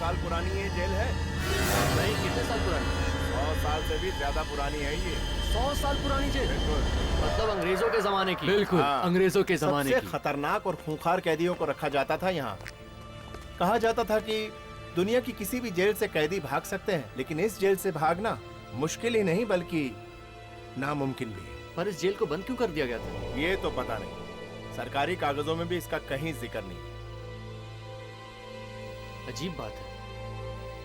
साल पुरानी ये जेल है। नहीं, कितने साल पुरानी? 100 साल से भी ज्यादा पुरानी है ये। 100 साल पुरानी जेल? बिल्कुल। मतलब अंग्रेजों के जमाने की? बिल्कुल, हाँ। अंग्रेजों के जमाने सबसे की। खतरनाक और खूंखार कैदियों को रखा जाता था यहाँ। कहा जाता था कि दुनिया की किसी भी जेल से कैदी भाग सकते हैं, लेकिन इस जेल से भागना मुश्किल ही नहीं बल्कि नामुमकिन भी है। पर इस जेल को बंद क्यों कर दिया गया था? ये तो पता नहीं, सरकारी कागजों में भी इसका कहीं जिक्र नहीं। अजीब बात है,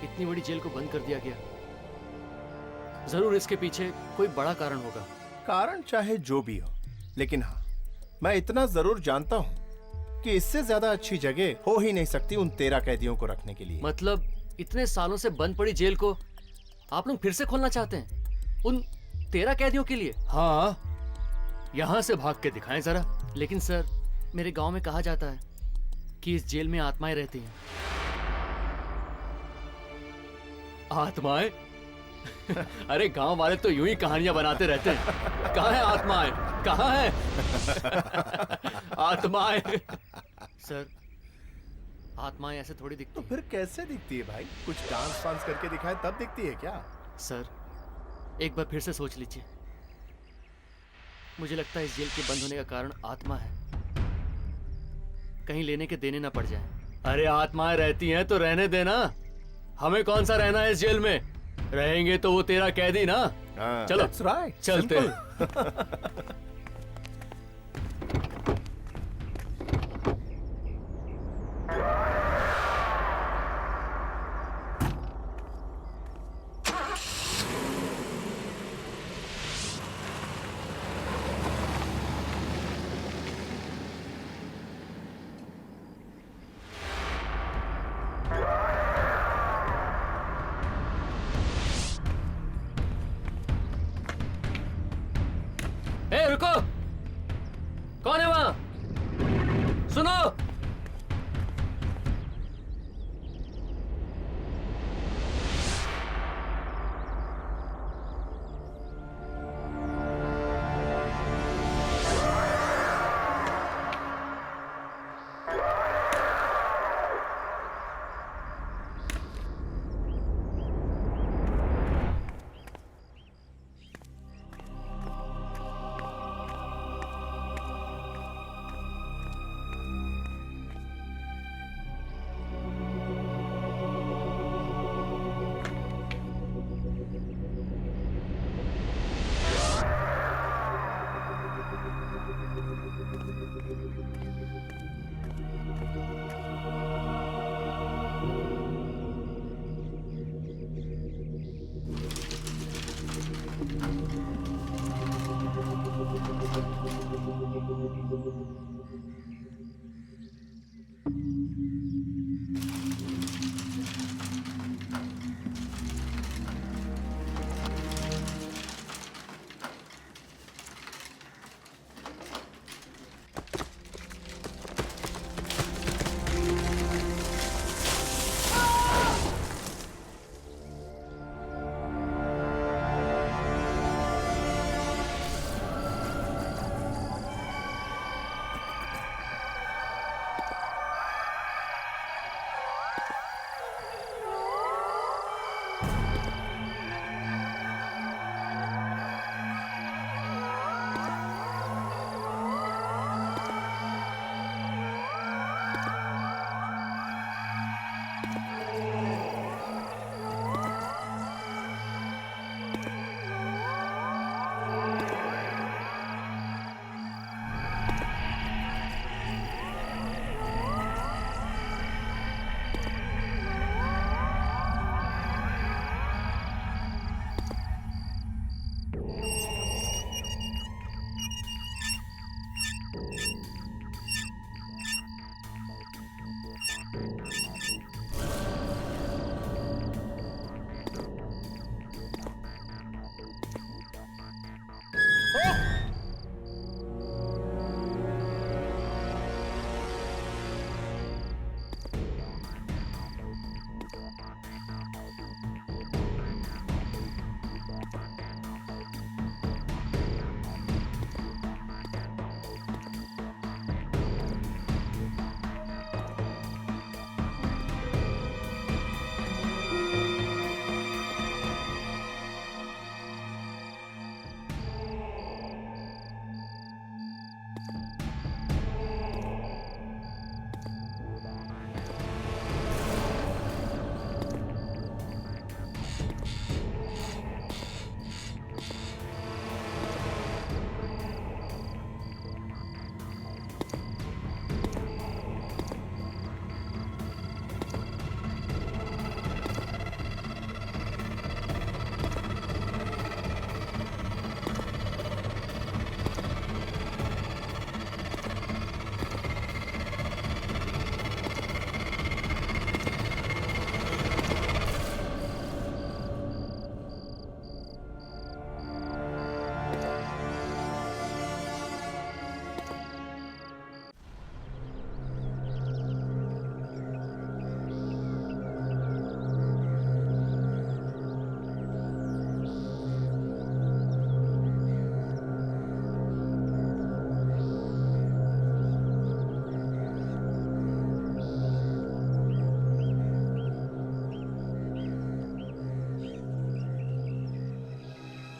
इतनी बड़ी जेल को बंद कर दिया गया। जरूर इसके पीछे कोई बड़ा कारण होगा। कारण चाहे जो भी हो, लेकिन हाँ, मैं इतना जरूर जानता हूँ कि इससे ज्यादा अच्छी जगह हो ही नहीं सकती उन 13 कैदियों को रखने के लिए। मतलब इतने सालों से बंद पड़ी जेल को आप लोग फिर से खोलना चाहते हैं उन 13 कैदियों के लिए? हाँ, यहाँ से भाग के दिखाएं जरा। लेकिन सर, मेरे गांव में कहा जाता है कि इस जेल में आत्माएं रहती हैं। आत्माएं? अरे गांव वाले तो यूं ही कहानियां बनाते रहते हैं। कहाँ है आत्माएं? कहाँ है आत्माएं? सर, आत्माएं ऐसे थोड़ी दिखती तो हैं। फिर कैसे दिखती है भाई? कुछ डांस वांस करके दिखाए तब दिखती है क्या? सर, एक बार फिर से सोच लीजिए। मुझे लगता है इस जेल के बंद होने का कारण आत्मा है। कहीं लेने के देने ना पड़ जाए। अरे आत्माएं रहती हैं तो रहने देना। हमें कौन सा रहना है इस जेल में? रहेंगे तो वो 13 कैदी ना। चलो, That's right. चलते हैं। ए, रुको! कौन है वहां? सुनो!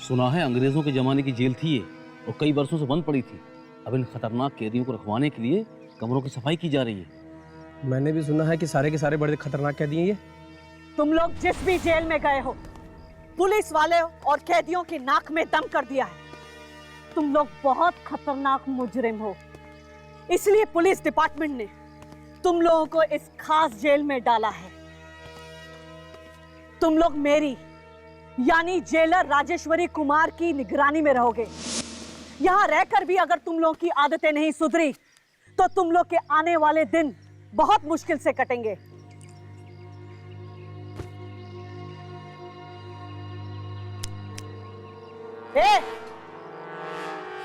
सुना है अंग्रेजों के जमाने की जेल थी ये और कई वर्षों से बंद पड़ी थी। अब इन खतरनाक कैदियों को रखवाने के लिए कमरों की सफाई की जा रही है। मैंने भी सुना है कि सारे के सारे बड़े खतरनाक कैदी हैं ये। तुम लोग जिस भी जेल में गए हो, पुलिस वाले और कैदियों की नाक में दम कर दिया है। तुम लोग बहुत खतरनाक मुजरिम हो, इसलिए पुलिस डिपार्टमेंट ने तुम लोगों को इस खास जेल में डाला है। तुम लोग मेरी यानी जेलर राजेश्वरी कुमार की निगरानी में रहोगे। यहां रहकर भी अगर तुम लोगों की आदतें नहीं सुधरी तो तुम लोग के आने वाले दिन बहुत मुश्किल से कटेंगे। ए,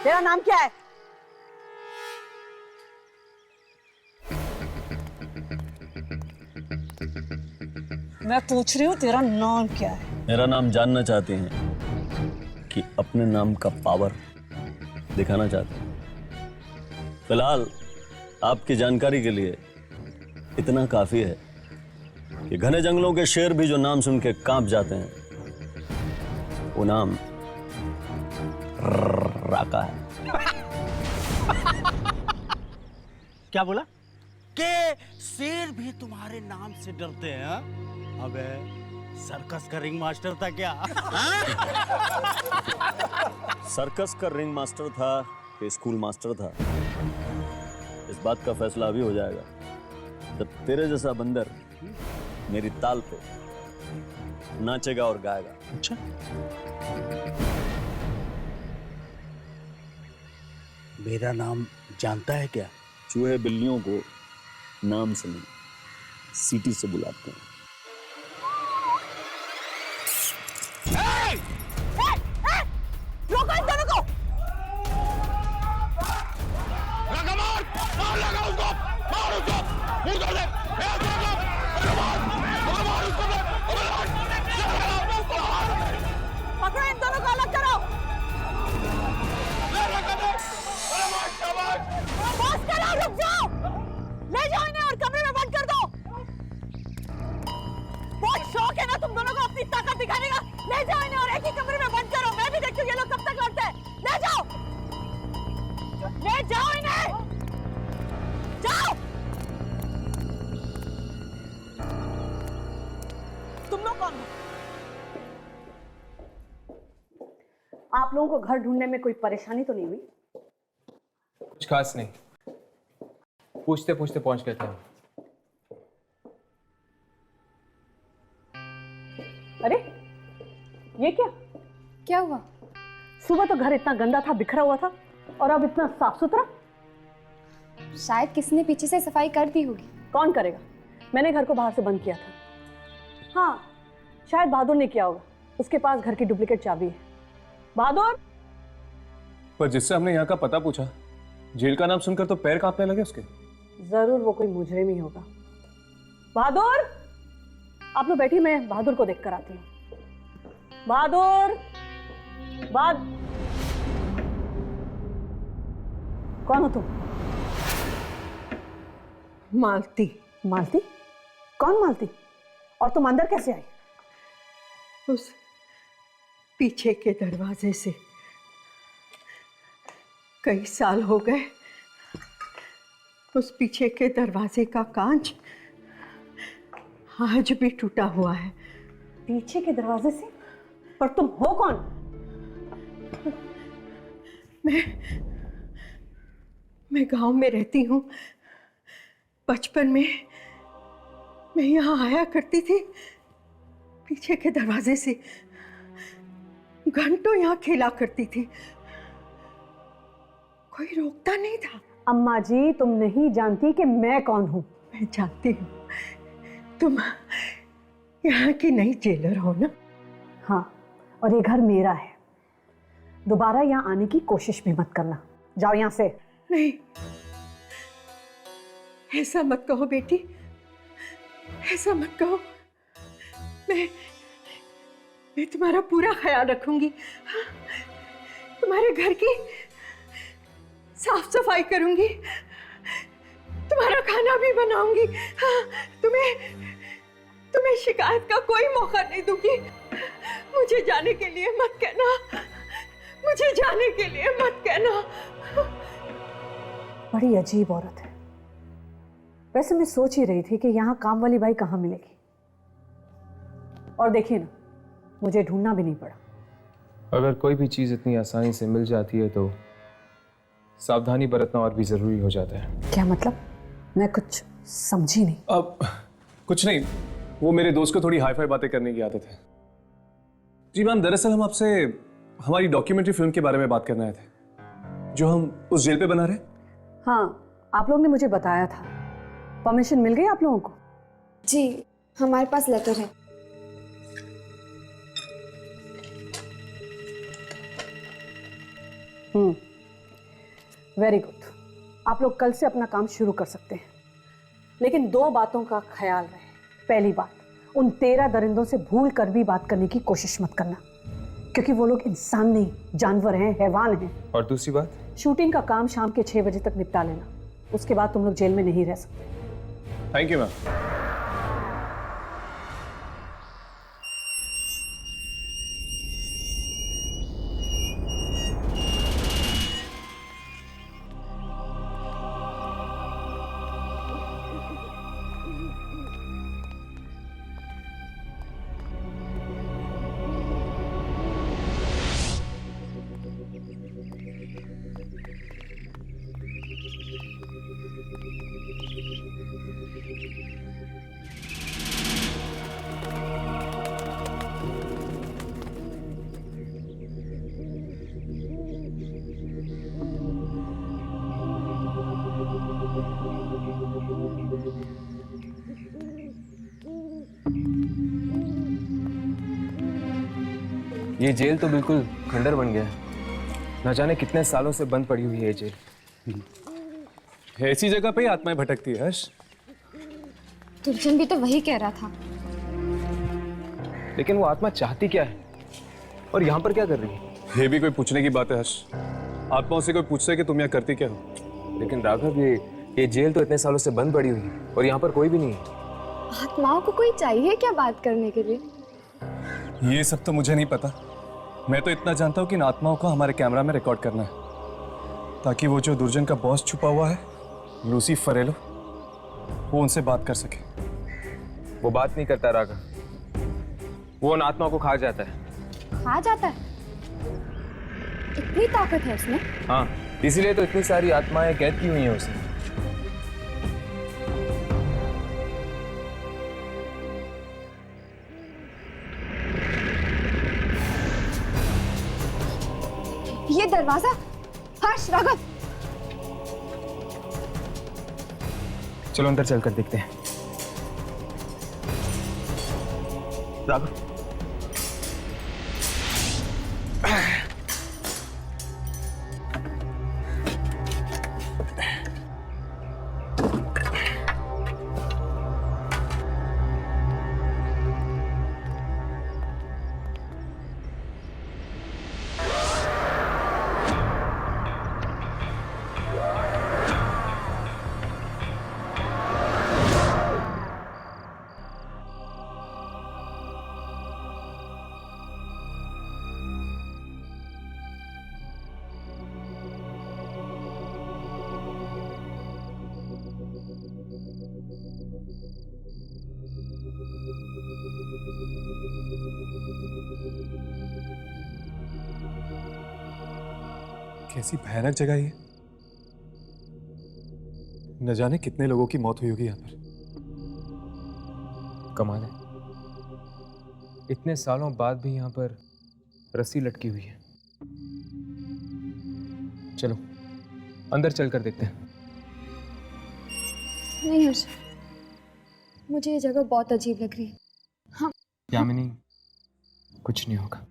तेरा नाम क्या है? मैं पूछ रही हूँ तेरा नाम क्या है? मेरा नाम जानना चाहते हैं कि अपने नाम का पावर दिखाना चाहते हैं? फिलहाल आपकी जानकारी के लिए इतना काफी है कि घने जंगलों के शेर भी जो नाम सुन के कांप जाते हैं, वो नाम राका है। क्या बोला? के शेर भी तुम्हारे नाम से डरते हैं? अबे सर्कस का रिंग मास्टर था क्या? सर्कस का रिंग मास्टर था कि स्कूल मास्टर था, इस बात का फैसला अभी हो जाएगा जब तेरे जैसा बंदर मेरी ताल पे नाचेगा और गाएगा। अच्छा, मेरा नाम जानता है क्या? चूहे बिल्लियों को नाम से नहीं, सीटी से बुलाते हैं। रोको इन दोनों को! पकड़ो इन दोनों को, अलग करो! बस करो, रुक जाओ! ले जाओ इन्हें और कमरे में बंद कर दो। बहुत शौक है ना तुम दोनों को अपनी ताकत दिखाने का। ले जाओ इन्हें और एक ही कमरे में बंद करो। मैं भी देखती हूँ ये लोग कब तक लड़ते हैं। ले जाओ इन्हें, जाओ। तुम लोग कौन हो? आप लोगों को घर ढूंढने में कोई परेशानी तो नहीं हुई? कुछ खास नहीं, पूछते पूछते पहुंच गए थे हम। अरे ये क्या? क्या हुआ? सुबह तो घर इतना गंदा था, बिखरा हुआ था, और अब इतना साफ सुथरा। शायद किसी ने पीछे से सफाई कर दी होगी। कौन करेगा? मैंने घर को बाहर से बंद किया था। हाँ, शायद बहादुर ने किया होगा, उसके पास घर की डुप्लीकेट चाबी है। बहादुर! पर जिससे हमने यहाँ का पता पूछा, जेल का नाम सुनकर तो पैर कांपने लगे उसके। जरूर वो कोई मुजरिम ही होगा। बहादुर! आप लोग बैठिए, मैं बहादुर को देख कर आती हूँ। बहादुर! कौन हो तुम? मालती। मालती? कौन मालती? और तुम अंदर कैसे आई? उस पीछे के दरवाजे से। कई साल हो गए, उस पीछे के दरवाजे का कांच आज भी टूटा हुआ है। पीछे के दरवाजे से? पर तुम हो कौन? मैं गांव में रहती हूँ। बचपन में मैं यहाँ आया करती थी, पीछे के दरवाजे से। घंटों यहाँ खेला करती थी, कोई रोकता नहीं था। अम्मा जी, तुम नहीं जानती कि मैं कौन हूँ। मैं जानती हूँ, तुम यहाँ की नई जेलर हो ना? हाँ, और ये घर मेरा है। दोबारा यहाँ आने की कोशिश भी मत करना। जाओ यहाँ से। नहीं, ऐसा मत कहो बेटी, ऐसा मत कहो। मैं तुम्हारा पूरा ख्याल रखूंगी। हाँ, तुम्हारे घर की साफ सफाई करूंगी, तुम्हारा खाना भी बनाऊंगी। हाँ, तुम्हें शिकायत का कोई मौका नहीं दूंगी। मुझे जाने के लिए मत कहना, मुझे जाने के लिए मत कहना। बड़ी अजीब औरत है। वैसे मैं सोच ही रही थी कि यहाँ काम वाली बाई कहाँ मिलेगी, और देखिए ना, मुझे ढूंढना भी नहीं पड़ा। अगर कोई भी चीज इतनी आसानी से मिल जाती है तो सावधानी बरतना और भी जरूरी हो जाता है। क्या मतलब? मैं कुछ समझी नहीं। अब कुछ नहीं, वो मेरे दोस्त को थोड़ी हाई-फाई बातें करने की आदत है। जी मैम, दरअसल हम आपसे हमारी डॉक्यूमेंट्री फिल्म के बारे में बात करना आए थे जो हम उस जेल पे बना रहे। हाँ, आप लोग ने मुझे बताया था। परमिशन मिल गई आप लोगों को? जी, हमारे पास लेटर है। Very good. आप लोग कल से अपना काम शुरू कर सकते हैं, लेकिन 2 बातों का ख्याल रहे। पहली बात, उन 13 दरिंदों से भूल कर भी बात करने की कोशिश मत करना, क्योंकि वो लोग इंसान नहीं, जानवर हैं, हैवान हैं। और दूसरी बात, शूटिंग का काम शाम के 6 बजे तक निपटा लेना, उसके बाद तुम लोग जेल में नहीं रह सकते। Thank you ma'am. ये जेल तो बिल्कुल खंडर बन गया है। न जाने कितने सालों से बंद पड़ी हुई है ये जेल। ऐसी जगह पे ही आत्माएं भटकती है हर्ष। दुर्जन भी तो वही कह रहा था। लेकिन वो आत्मा चाहती क्या है और यहाँ पर क्या कर रही है? ये भी कोई पूछने की बात है हर्ष? आत्माओं से कोई पूछता है कि तुम यहाँ करती क्या हो? लेकिन राघव, ये जेल तो इतने सालों से बंद पड़ी हुई है और यहाँ पर कोई भी नहीं है। आत्माओं को कोई चाहिए क्या बात करने के लिए? ये सब तो मुझे नहीं पता। मैं तो इतना जानता हूँ कि इन आत्माओं को हमारे कैमरा में रिकॉर्ड करना है, ताकि वो जो दुर्जन का बॉस छुपा हुआ है, लूसी फरेलो, वो उनसे बात कर सके। वो बात नहीं करता राघव, वो उन आत्माओं को खा जाता है। खा जाता है? इतनी ताकत है उसमें? हाँ, इसीलिए तो इतनी सारी आत्माएं कैद की हुई हैं उसे। ये दरवाजा! हर्ष, राघव, चलो अंदर चलकर देखते हैं। राघव, कैसी भयानक जगह है ये। न जाने कितने लोगों की मौत हुई होगी यहाँ पर। कमाल है, इतने सालों बाद भी यहाँ पर रस्सी लटकी हुई है। चलो अंदर चलकर देखते हैं। नहीं हर्ष, मुझे ये जगह बहुत अजीब लग रही है। हाँ यामिनी, कुछ नहीं होगा,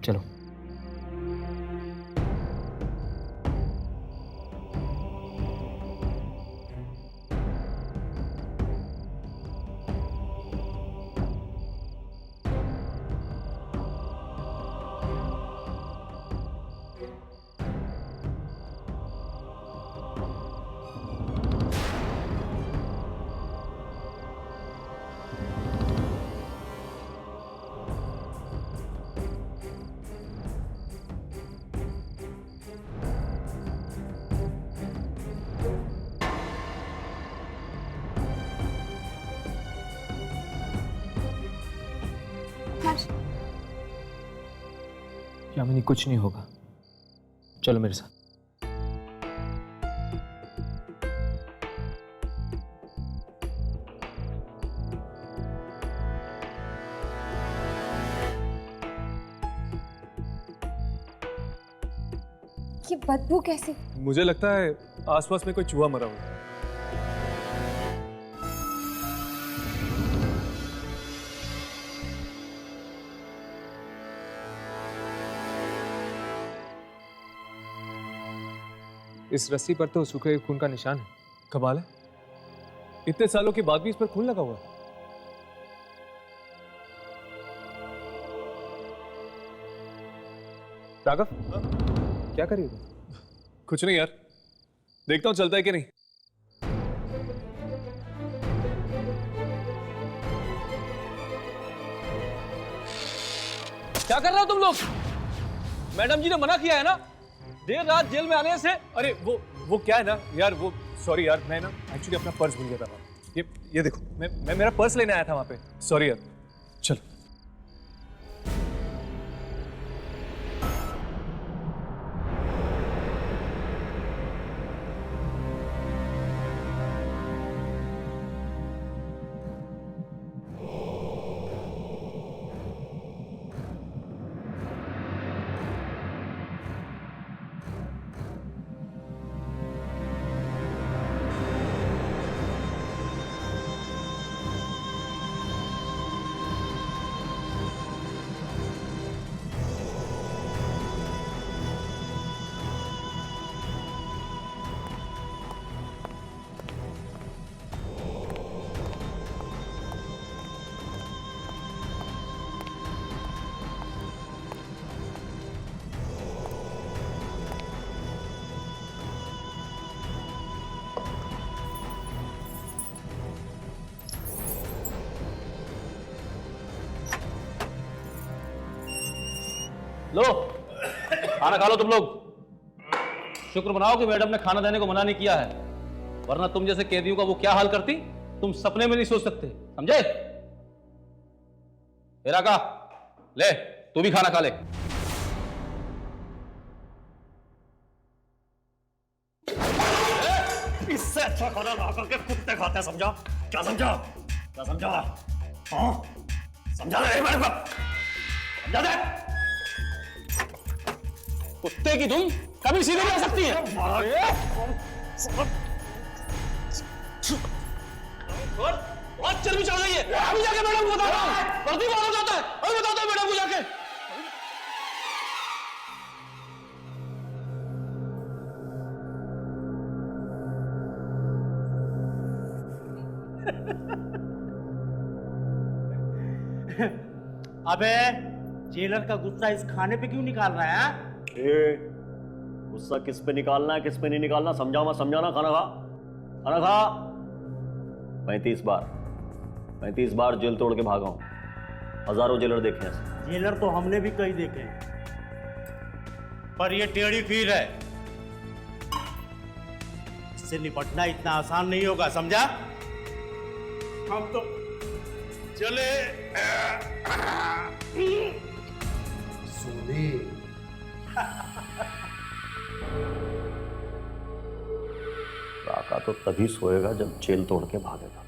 चलो। यामिनी कुछ नहीं होगा, चलो मेरे साथ। ये बदबू कैसे? मुझे लगता है आसपास में कोई चूहा मरा हुआ है। इस रस्सी पर तो सूखे खून का निशान है। कमाल है, इतने सालों के बाद भी इस पर खून लगा हुआ है। राघव, क्या कर रही हो? कुछ नहीं यार, देखता हूँ चलता है कि नहीं। क्या कर रहे हो तुम लोग? मैडम जी ने मना किया है ना देर रात जेल में आने से। अरे वो क्या है ना यार, वो सॉरी यार, मैं ना एक्चुअली अपना पर्स भूल गया था। ये देखो, मैं मेरा पर्स लेने आया था वहां पे। सॉरी यार, चलो। लो खाना खा लो तुम लोग। शुक्र मनाओ कि मैडम ने खाना देने को मना नहीं किया है, वरना तुम जैसे कैदियों का वो क्या हाल करती तुम सपने में नहीं सोच सकते, समझे? मेरा का ले, तू भी खाना खा ले। इससे अच्छा खाना ला करके कुत्ते खाते हैं, समझा? क्या समझा? क्या समझा? हाँ? समझा दे मेरे को, समझा दे। कुत्ते की धुन कभी सीधी नहीं हो सकती है। बहुत चर्बी चढ़ गई है। अभी जाके मैडम को बताता हूँ, वर्दी को ऑर्डर जाता है, अभी बताता हूँ मैडम को जाके। अबे जेलर का गुस्सा इस खाने पे क्यों निकाल रहा है? गुस्सा किस पे निकालना है किस पे नहीं निकालना समझा मत, समझाना। खाना खा, खाना खा। 35 बार जेल तोड़ के भागा हूं, हजारों जेलर देखे हैं। जेलर तो हमने भी कई देखे हैं, पर ये टेढ़ी खीर है, इससे निपटना इतना आसान नहीं होगा, समझा? हम तो चले सोने। काका तो तभी सोएगा जब जेल तोड़ के भागेगा।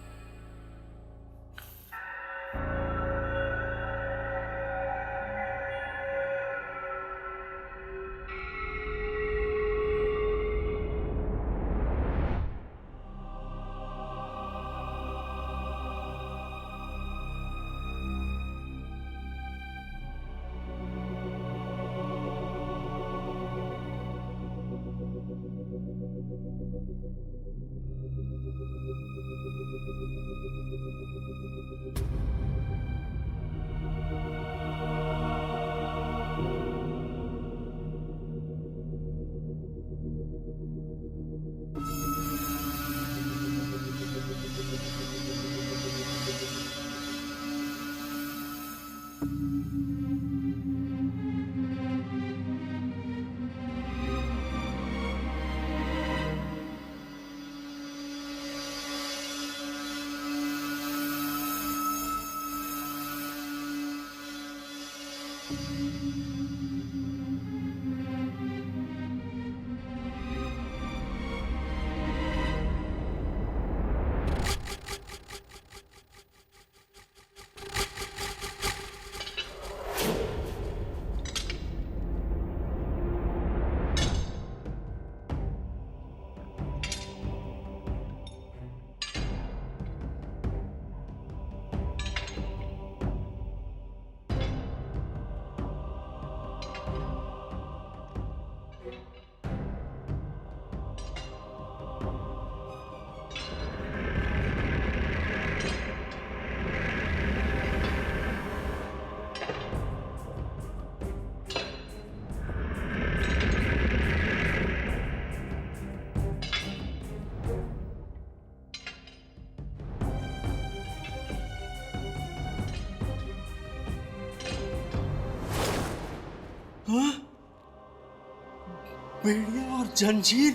बेड़िया और जंजीर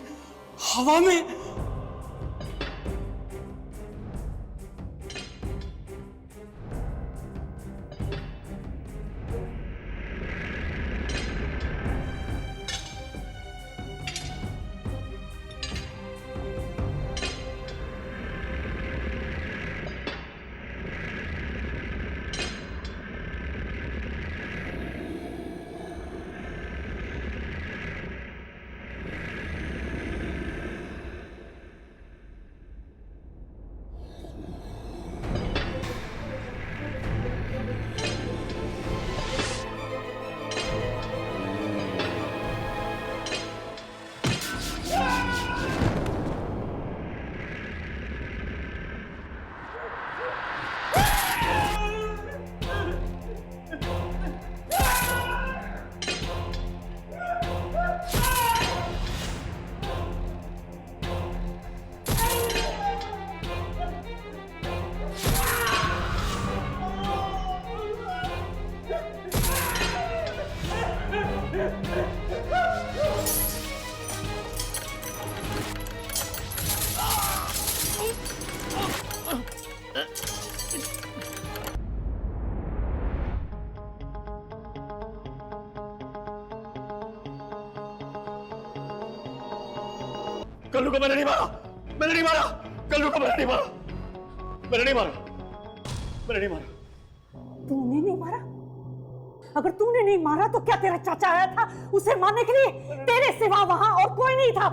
हवा में। कल्लू को मैंने नहीं मारा, मैंने नहीं मारा, कल्लू को मैंने नहीं मारा, मैंने नहीं मारा, मैंने नहीं मारा। तूने नहीं मारा? अगर तूने नहीं मारा तो क्या तेरा चाचा आया था उसे मारने के लिए? तेरे सिवा वहां और कोई नहीं था।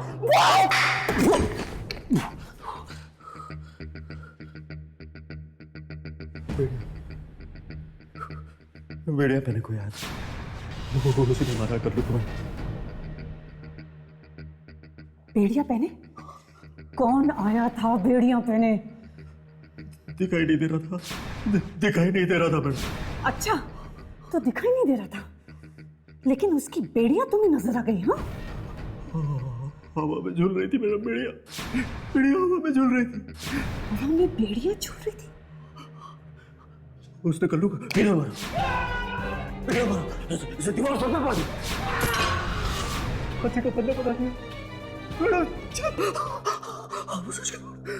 बेड़िया पहने को याद, वो उसे नहीं मारा कल्लू को। बेड़िया पहने? कौन आया था बेड़िया पहने? दिखाई नहीं दे रहा था, दिखाई नहीं दे रहा था मैडम। अच्छा, तो दिखाई नहीं दे रहा था, लेकिन उसकी बेड़िया तुम्हें नजर आ गई? हाँ, हवा में झूल रही थी मैडम, बेड़िया बेड़िया हवा में झूल रही थी। हवा में बेड़िया झूल रही थी? उसने कल्लू को बेड़िया मारा, बेड़िया मारा, इसे दीवार सर पे मारी। पति को पल्ले पता नहीं मैडम,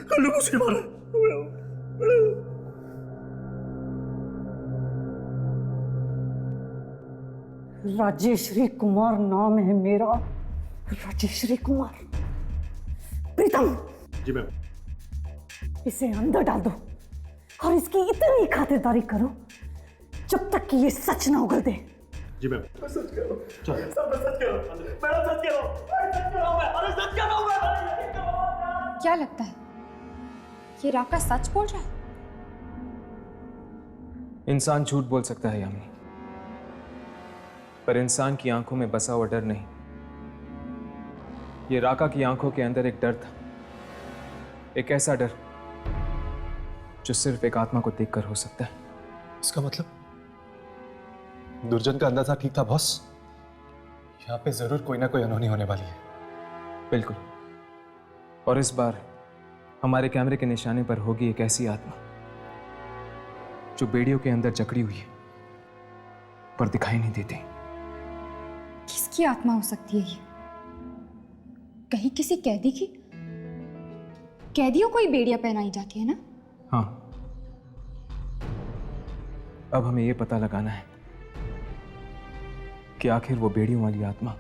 कल्लू को उसे मारा। राजेश्वरी कुमार नाम है मेरा, राजेश्वरी कुमार। प्रीतम जी मैम। इसे अंदर डाल दो और इसकी इतनी खातिरदारी करो जब तक कि ये सच ना उगल दे। जी मैम। मैं सच कह रहा हूँ, सच कह रहा हूँ, मैं सच कह रहा हूँ, सच कह रहा हूँ, अरे सच कह रहा हूँ मैं। क्या लगता है ये राका सच बोल रहा है? इंसान झूठ बोल सकता है यामिनी, पर इंसान की आंखों में बसा हुआ डर नहीं। ये राका की आंखों के अंदर एक डर था, एक ऐसा डर जो सिर्फ एक आत्मा को देखकर हो सकता है। इसका मतलब दुर्जन का अंदाजा ठीक था बॉस, यहाँ पे जरूर कोई ना कोई अनहोनी होने वाली है। बिल्कुल, और इस बार हमारे कैमरे के निशाने पर होगी एक ऐसी आत्मा जो बेड़ियों के अंदर जकड़ी हुई है पर दिखाई नहीं देती। किसकी आत्मा हो सकती है ये? कहीं किसी कैदी की? कैदियों को ही बेड़ियां पहनाई जाती है ना? हाँ, अब हमें यह पता लगाना है कि आखिर वो बेड़ियों वाली आत्मा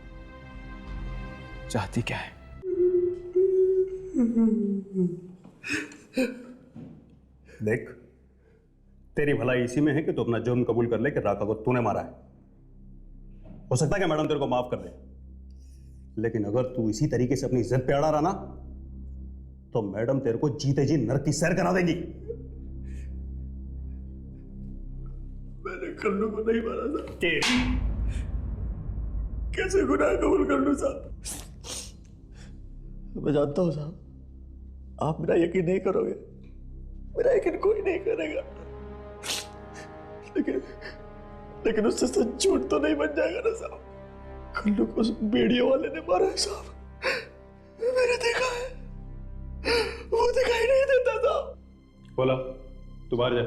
चाहती क्या है। देख, तेरी भलाई इसी में है कि तू अपना जुर्म कबूल कर ले कि राका को तूने मारा है। हो सकता है कि मैडम तेरे को माफ कर दे, लेकिन अगर तू इसी तरीके से अपनी इज्जत पे अड़ा रहा ना तो मैडम तेरे को जीते जी नरक की सैर करा देगी। मैंने कल्लू को नहीं मारा था। कैसे गुनाह कबूल कर लूं साहब? मैं जानता हूं साहब, आप मेरा यकीन नहीं करोगे, मेरा यकीन कोई नहीं करेगा, लेकिन उससे सच झूठ तो नहीं बन जाएगा ना साहब। कल्लू को उस बेड़ियों वाले ने मारा है साहब, मैंने देखा है, वो दिखाई नहीं देता साहब। बोला तू बाहर जा,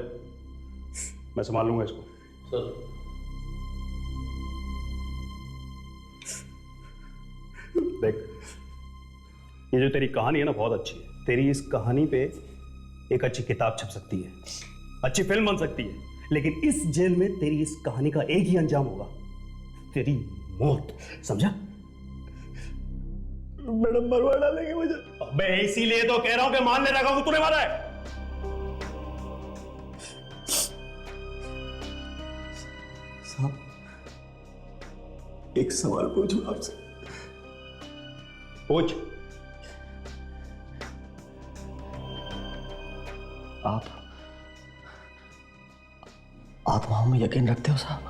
मैं संभाल लूंगा इसको। सर देख, ये जो तेरी कहानी है ना बहुत अच्छी है। तेरी इस कहानी पे एक अच्छी किताब छप सकती है, अच्छी फिल्म बन सकती है, लेकिन इस जेल में तेरी इस कहानी का एक ही अंजाम होगा, तेरी मौत। समझा? मैडम मरवा डालेंगे मुझे। अबे इसीलिए तो कह रहा हूं कि मानने लगा कि तूने मारा है। साहब, एक सवाल पूछूं आपसे? पूछ। आप आत्माओं में यकीन रखते हो साहब?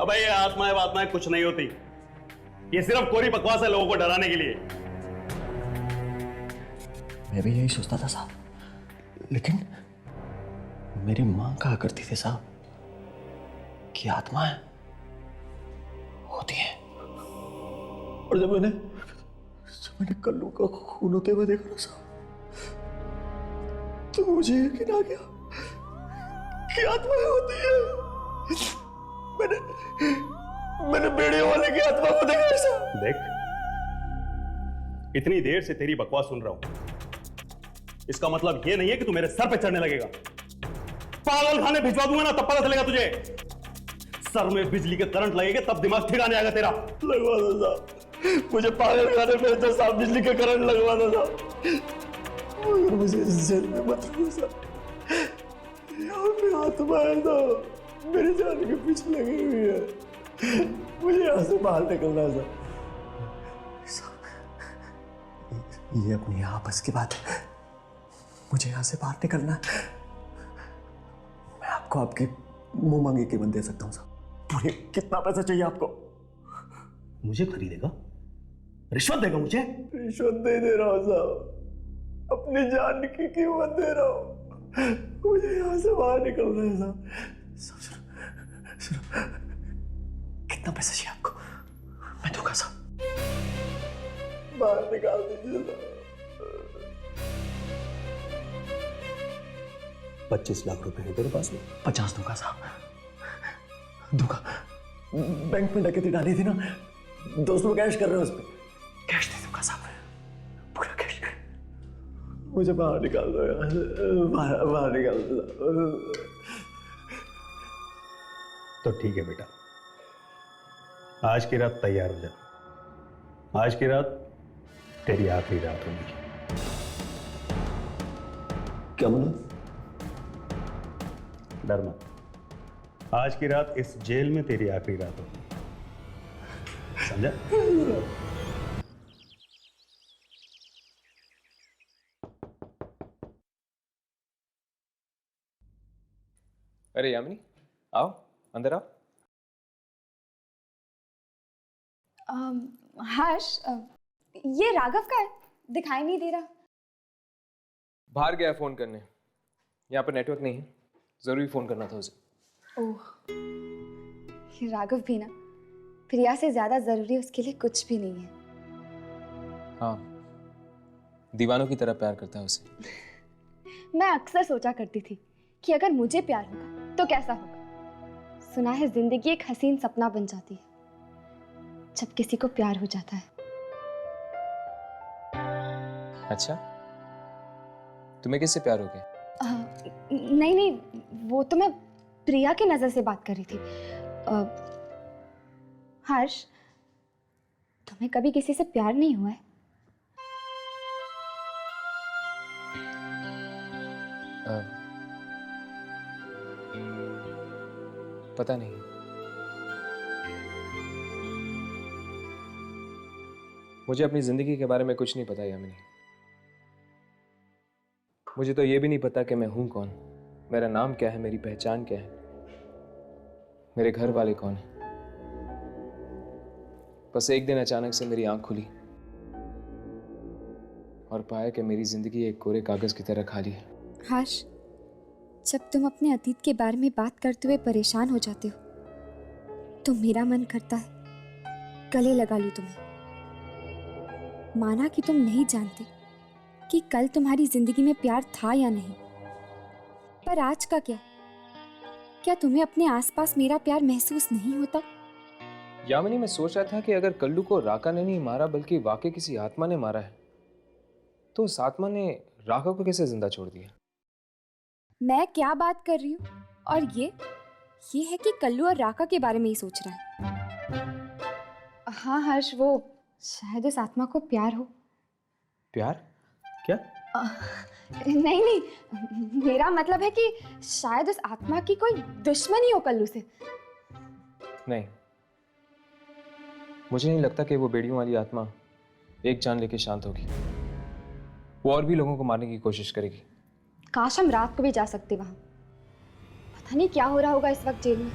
अबे ये आत्माएं कुछ नहीं होती, ये सिर्फ कोरी बकवास है लोगों को डराने के लिए। मैं भी यही सोचता था साहब, लेकिन मेरी मां कहा करती थी साहब कि आत्माएं होती हैं। और जब मैंने कल्लू का खून होते हुए देखा ना साहब, तो मुझे यकीन आ गया कि आत्माएं होती है। मैंने बेड़ियों वाले की आत्मा को देखा साहब। देख, इतनी देर से तेरी बकवास सुन रहा हूं, इसका मतलब ये नहीं है कि तू मेरे सर पे चढ़ने लगेगा। पागल खाने भिजवा दूंगा ना, तब पता चलेगा तुझे। सर में बिजली के करंट लगेगा तब दिमाग ठिकाने आएगा तेरा। लगवा दो साहब, मुझे पागल खाने पे तो साहब बिजली के करंट लगवा दो साहब, मगर मुझे इस जेल में मत रखो साहब। यहाँ पे आत्मा है तो मेरी जान के पीछे लगी हुई है, मुझे यहाँ से बाहर निकलना है साहब। ये अपनी आपस की बात है, मुझे यहाँ से बाहर निकलना है। मैं आपको आपके मुंह मांगे कीमत दे सकता हूँ साहब। पूरे कितना पैसा चाहिए आपको? मुझे खरीदेगा? रिश्वत देगा मुझे? रिश्वत नहीं दे रहा हूँ साहब, अपनी जान की कीमत दे रहा हूँ। मुझे यहाँ से बाहर निकलना है साहब। सुनो, कितना पैसा चाहिए आपको? मैं दूंगा साहब, बाहर निकाल दीजिए साहब। 25 लाख रुपए हैं तेरे पास में? 50 दूंगा साहब, दूंगा। बैंक में डकैती डाली थी ना, 200 कैश कर रहे हो उस पर, कैश दे दूंगा साहब, पूरा कैश। मुझे बाहर निकाल दो यार, बाहर निकाल दो। तो ठीक है बेटा, आज की रात तैयार हो जा। आज की रात तेरी आखिरी रात होगी। क्या बोला? डर मत, आज की रात इस जेल में तेरी आखिरी रात होगी, समझा? अरे यामिनी, आओ अंदर आओ। हर्ष, ये राघव का है, दिखाई नहीं दे रहा। बाहर गया फोन करने, यहाँ पर नेटवर्क नहीं है, जरूरी फोन करना था उसे। ओह, ये राघव भी ना, प्रिया से ज्यादा जरूरी उसके लिए कुछ भी नहीं है। हाँ, दीवानों की तरह प्यार करता है उसे। मैं अक्सर सोचा करती थी कि अगर मुझे प्यार होगा तो कैसा होगा। सुना है जिंदगी एक हसीन सपना बन जाती है जब किसी को प्यार हो जाता है। अच्छा, तुम्हें किससे प्यार हो गया? नहीं नहीं, वो तो मैं प्रिया की नजर से बात कर रही थी। हर्ष, तुम्हें कभी किसी से प्यार नहीं हुआ है? पता नहीं। मुझे अपनी जिंदगी के बारे में कुछ नहीं पता यामिनी। मुझे तो ये भी नहीं पता कि मैं हूं कौन, मेरा नाम क्या है, मेरी पहचान क्या है, मेरे घर वाले कौन हैं। बस एक दिन अचानक से मेरी आंख खुली और पाया कि मेरी जिंदगी एक कोरे कागज की तरह खाली है। हर्ष, जब तुम अपने अतीत के बारे में बात करते हुए परेशान हो जाते हो तो मेरा मन करता है गले लगा लूं तुम्हें। माना कि तुम नहीं जानते कि कल तुम्हारी जिंदगी में प्यार था या नहीं, पर आज का क्या, क्या तुम्हें अपने आसपास मेरा प्यार महसूस नहीं होता? यामिनी, मैं सोच रहा था कि अगर कल्लू को राका ने नहीं मारा बल्कि वाकई किसी आत्मा ने मारा है, तो उस आत्मा ने राका को कैसे जिंदा छोड़ दिया? मैं क्या बात कर रही हूँ? और ये है कि कल्लू और राका के बारे में ही सोच रहा है। हाँ हर्ष, वो शायद उस आत्मा को प्यार हो। प्यार? क्या? नहीं नहीं, मेरा मतलब है कि शायद उस आत्मा की कोई दुश्मनी हो कल्लू से। नहीं, मुझे नहीं लगता कि वो बेड़ियों वाली आत्मा एक जान लेके शांत होगी। वो और भी लोगों को मारने की कोशिश करेगी। काश हम रात को भी जा सकते वहां। पता नहीं क्या हो रहा होगा इस वक्त जेल में।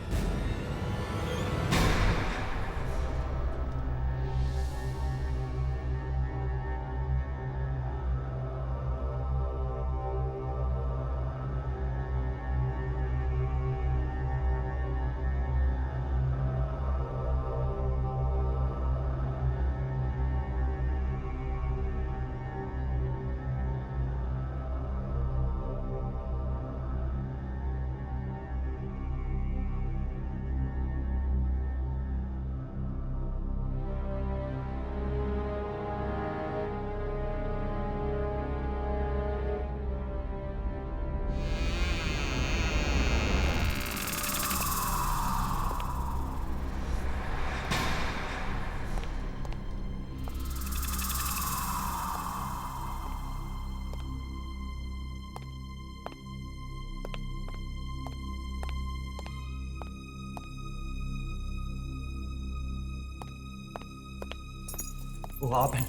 वो आप हैं?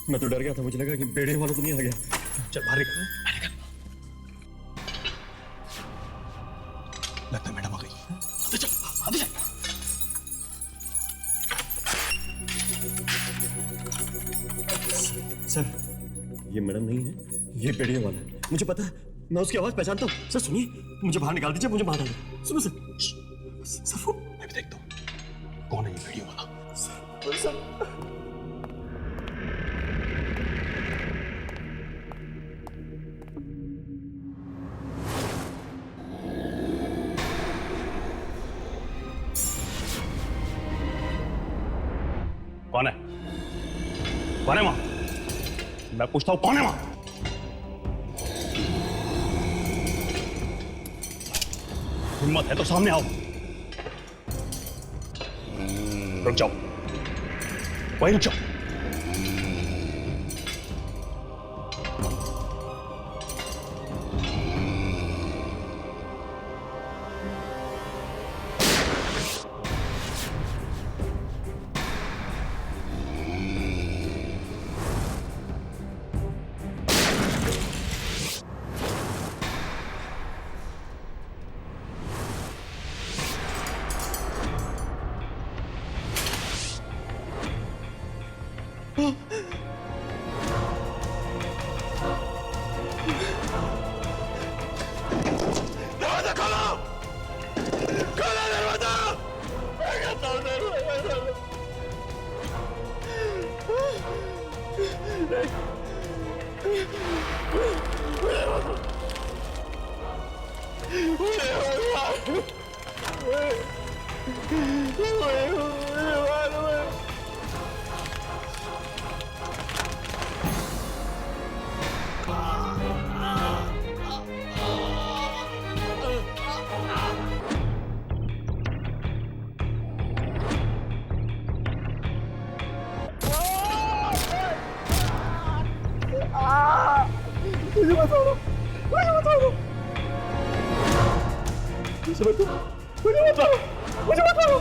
मैं तो डर गया था, मुझे लगा कि बेड़े वाला तो नहीं आ गया। चल बाहर निकल। लगता है मैडम आ गई। आगे चल, आगे चल। सर, ये मैडम नहीं है, ये बेड़े वाला है। मुझे पता है, मैं उसकी आवाज पहचानता हूँ। सर सुनिए, मुझे बाहर निकाल दीजिए, मुझे बाहर डालिए। सुनो सर, फोन मैं भी देखता हूँ कौन है ये बेड़े वाला। सर कौन है? कौन है वहां? मैं पूछता हूं कौन है वहां? हिम्मत है तो सामने आओ। रुक जाओ, वहीं रुक जाओ। दरवाजा खोलो! खोलो दरवाजा! मैं कहता हूं दरवाजा खोलो! मुझे बता दो, मुझे बता दो, मुझे बता दो, मुझे बता दो, मुझे बता दो।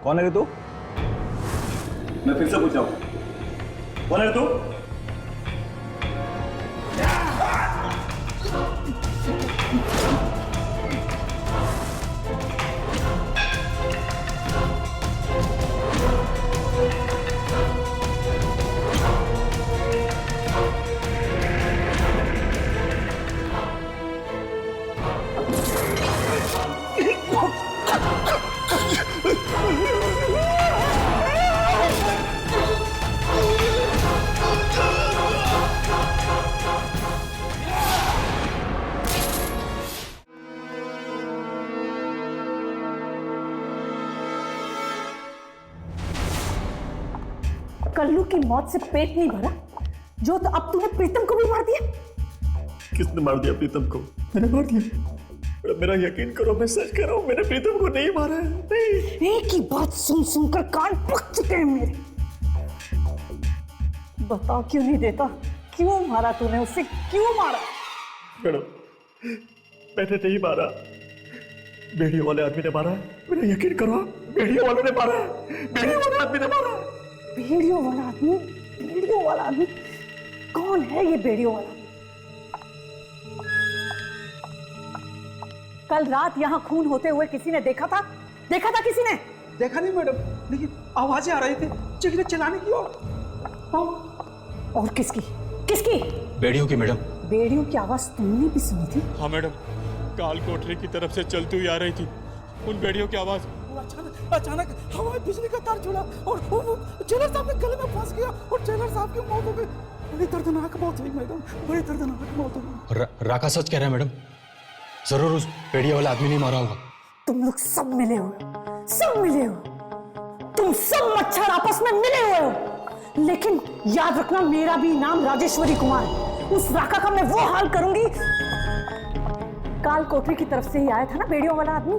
कौन है रे तू? मैं फिर से पूछ रहा हूँ, कौन है तू? कल्लू की मौत से पेट नहीं भरा जो तो अब तूने प्रीतम को भी मार दिया। किसने मार दिया प्रीतम को? मैंने मार दिया। मेरा यकीन करो, मैं सच कह रहा हूँ, मैंने प्रीतम को नहीं मारा है। नहीं। एक ही बात सुन सुनकर कान पक चुके हैं मेरे। बता क्यों नहीं देता, क्यों मारा तूने उसे, क्यों मारा? मैडम, मैंने नहीं मारा, बेड़ियों वाले आदमी ने मारा है। मेरा यकीन करो, बेड़ियों वालों ने मारा है, बेड़ियों वाले आदमी ने मारा है। बेड़ियों वाला आदमी? बेड़ियों वाला आदमी कौन है ये बेड़ियों वाला? कल रात यहाँ खून होते हुए किसी ने देखा था? देखा था किसी ने? देखा नहीं मैडम, लेकिन आवाजें आ रही थी चिल्ले चिल्लाने की। और किसकी? किसकी? बेड़ियों की मैडम। बेड़ियों की आवाज तुमने भी सुनी थी? हाँ मैडम, काल कोठरी की तरफ से चलती हुई आ रही थी उन बेड़ियों की आवाज। अचानक हवा बिजली का तार जुड़ा और वो जेलर साहब के गले में फंस गया और जेलर साहब की मौत हो गई। बड़ी दर्दनाक मौत हुई मैडम, बड़ी दर्दनाक मौत हुई। राका सच कह रहा है मैडम, जरूर उस बेड़िया वाला आदमी नहीं मारा होगा। तुम लोग सब मिले हो, सब मिले हो, तुम सब मच्छर आपस में मिले हुए हो। लेकिन याद रखना, मेरा भी नाम राजेश्वरी कुमार है। उस राका का मैं वो हाल करूंगी। काल कोठरी की तरफ से ही आया था ना बेड़ियों वाला आदमी।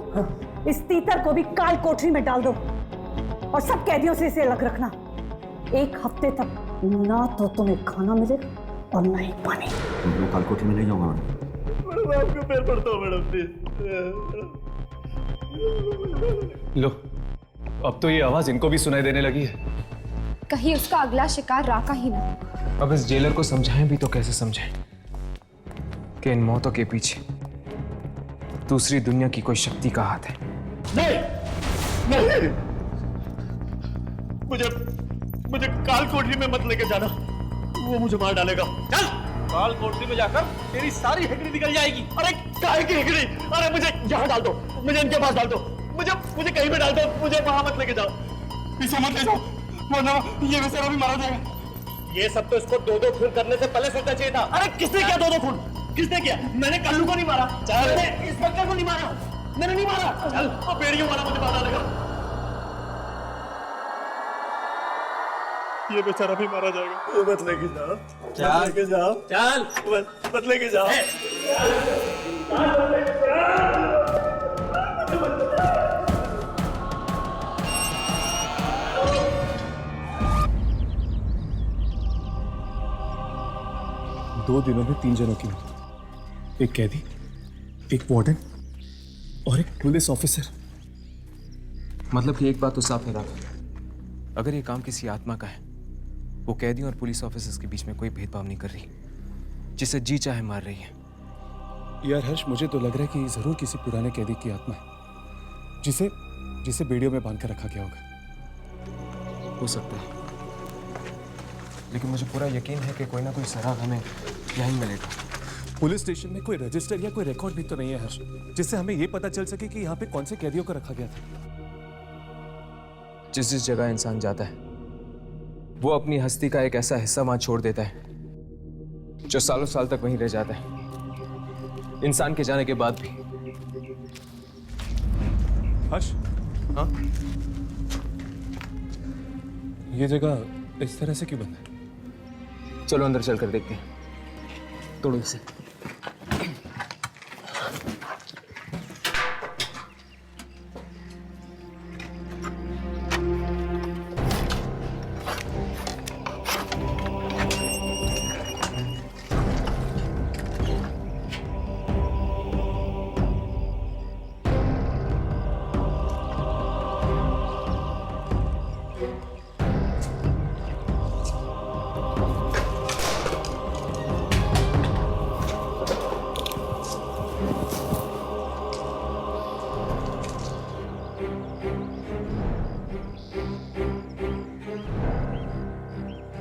इस तीतर को भी काल कोठरी में डाल दो और सब कैदियों से इसे अलग रखना। 1 हफ्ते तक ना तो तुम्हें खाना मिलेगा और ना ही पानी। मैं काल कोठरी में नहीं जाऊंगा मैडम। मैं आपको पैर पड़ता हूँ मैडम, प्लीज। लो, अब तो ये आवाज इनको भी सुनाई देने लगी है। कहीं उसका अगला शिकार राका ही ना। अब इस जेलर को समझाएं भी तो कैसे समझाएं कि इन मौतों के पीछे दूसरी दुनिया की कोई शक्ति का हाथ है। नहीं, नहीं, मुझे काल कोठरी में मत लेके जाना, वो मुझे मार डालेगा। चल, काल कोठरी में जाकर तेरी सारी हेकड़ी निकल जाएगी। अरे काहे की हेकड़ी? अरे मुझे यहाँ डाल दो, मुझे इनके पास डाल दो, मुझे कहीं पे डाल दो, मुझे वहां मत लेके जाओ। इसे मत ले जाओ, वरना ये बेचारा भी मारा जाएगा। ये सब तो इसको 2-2 खून करने से पहले सोचना चाहिए था। अरे किसने किया 2-2 खून? किसने किया? मैंने कल्लू को नहीं मारा, मैंने इंस्पेक्टर को नहीं मारा, मैंने नहीं मारा। चल, वो बेड़ियों वाला मुझे मार डालेगा। ये बेचारा भी मारा जाएगा। मत लेके जाओ, मत लेके जाओ, चल, मत लेके जाओ। 2 दिनों में 3 जनों की मौत, एक कैदी, एक वार्डन और एक पुलिस ऑफिसर। मतलब कि एक बात तो साफ है राका, अगर ये काम किसी आत्मा का है, वो कैदियों और पुलिस ऑफिसर्स के बीच में कोई भेदभाव नहीं कर रही, जिसे जी चाहे मार रही है। यार हर्ष, मुझे तो लग रहा है कि जरूर किसी पुराने कैदी की आत्मा है, जिसे बेड़ियों में बांध कर रखा गया होगा। हो सकता है, लेकिन मुझे पूरा यकीन है कि कोई ना कोई सराग हमें यहीं मिलेगा। पुलिस स्टेशन में कोई रजिस्टर या कोई रिकॉर्ड भी तो नहीं है हर्ष, जिससे हमें यह पता चल सके कि यहाँ पे कौन से कैदियों को रखा गया था। जिस जगह इंसान जाता है, वो अपनी हस्ती का एक ऐसा हिस्सा वहां छोड़ देता है जो सालों साल तक वहीं रह जाता है, इंसान के जाने के बाद भी। हर्ष, हाँ, ये जगह इस तरह से क्यों बंद है? चलो अंदर चलकर देखते हैं। तोड़ो इसे।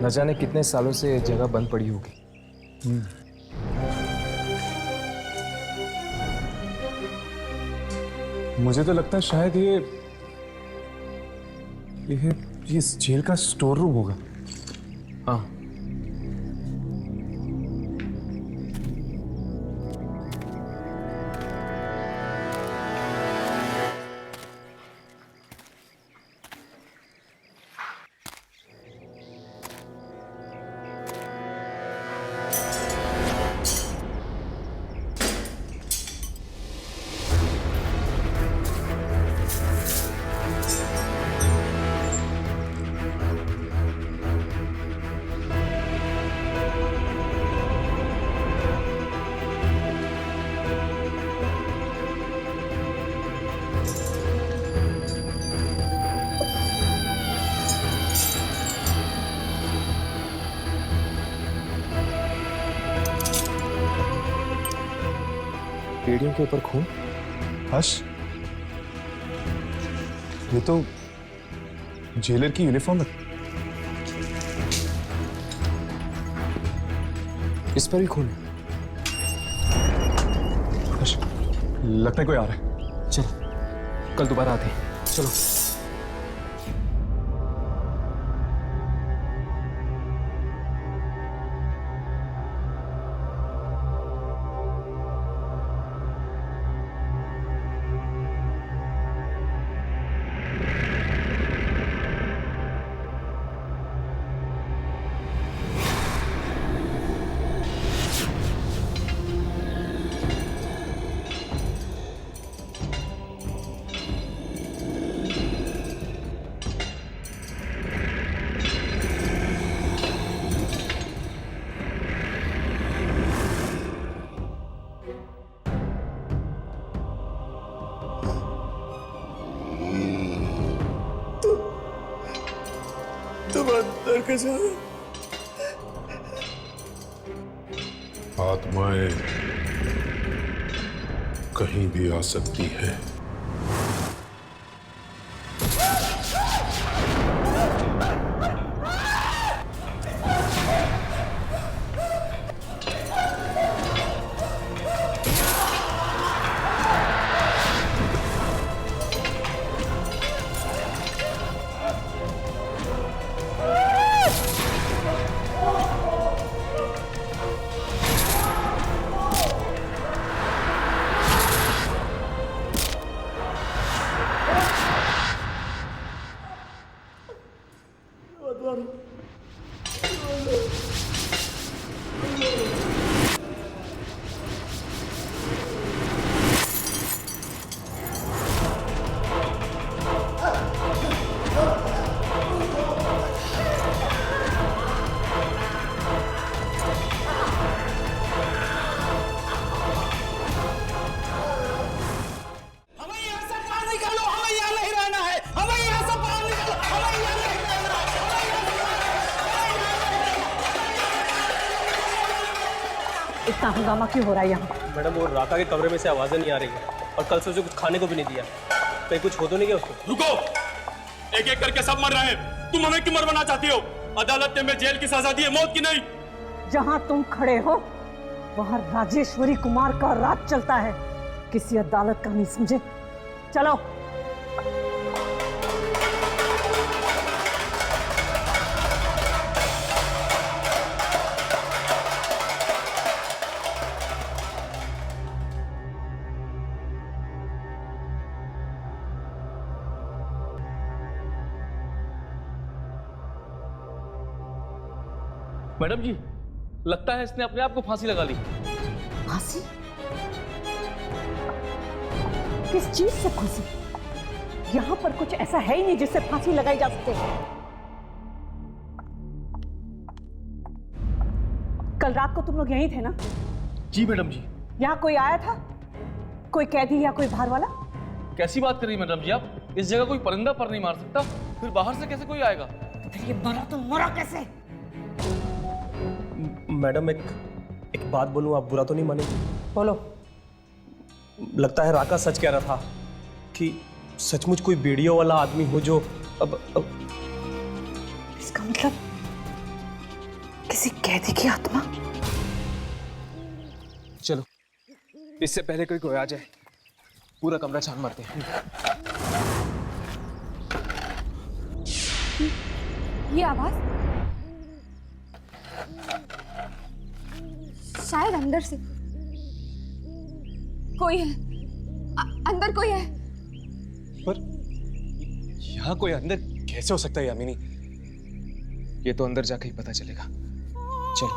न जाने कितने सालों से ये जगह बंद पड़ी होगी। मुझे तो लगता है शायद ये इस जेल का स्टोर रूम होगा। हाँ, बेड़ियों के ऊपर खून। हर्ष, ये तो जेलर की यूनिफॉर्म है। इस पर भी खून है। हर्ष, लगता है कोई आ रहा है। चलो, कल दोबारा आते हैं। चलो। तुम अंदर के जाओ। आत्माएं कहीं भी आ सकती है। इतना हंगामा क्यों हो रहा है यहाँ? मैडम, वो राका के कमरे में से आवाजें नहीं आ रही है और कल से उसे कुछ खाने को भी नहीं दिया। कहीं कुछ हो तो नहीं गया उसको? रुको, एक एक करके सब मर रहे हैं। तुम हमें क्यों मरवाना चाहती हो? अदालत ने हमें जेल की सजा दी है, मौत की नहीं। जहाँ तुम खड़े हो वहाँ राजेश्वरी कुमार का राज चलता है, किसी अदालत का नहीं समझे। चलो। मैडम जी, लगता है इसने अपने आप को फांसी लगा ली। फांसी? किस चीज से फांसी? यहाँ पर कुछ ऐसा है ही नहीं जिससे फांसी लगाई जा सके। कल रात को तुम लोग यहीं थे ना? जी मैडम जी। यहाँ कोई आया था? कोई कैदी या कोई बाहर वाला? कैसी बात कर रही मैडम जी आप? इस जगह कोई परिंदा पर नहीं मार सकता, फिर बाहर से कैसे कोई आएगा? तो फिर ये मरा तो मरा कैसे? मैडम, एक बात बोलूं, आप बुरा तो नहीं मानेंगे? बोलो। लगता है राका सच कह रहा था कि सचमुच कोई बेड़ियों वाला आदमी हो जो अब इसका मतलब किसी कैदी की आत्मा? चलो, इससे पहले कोई आ जाए पूरा कमरा छान मारते हैं। ये आवाज शायद अंदर से कोई है। अंदर कोई है। पर यहाँ कोई अंदर कैसे हो सकता है यामिनी? ये तो अंदर जाके ही पता चलेगा। चलो।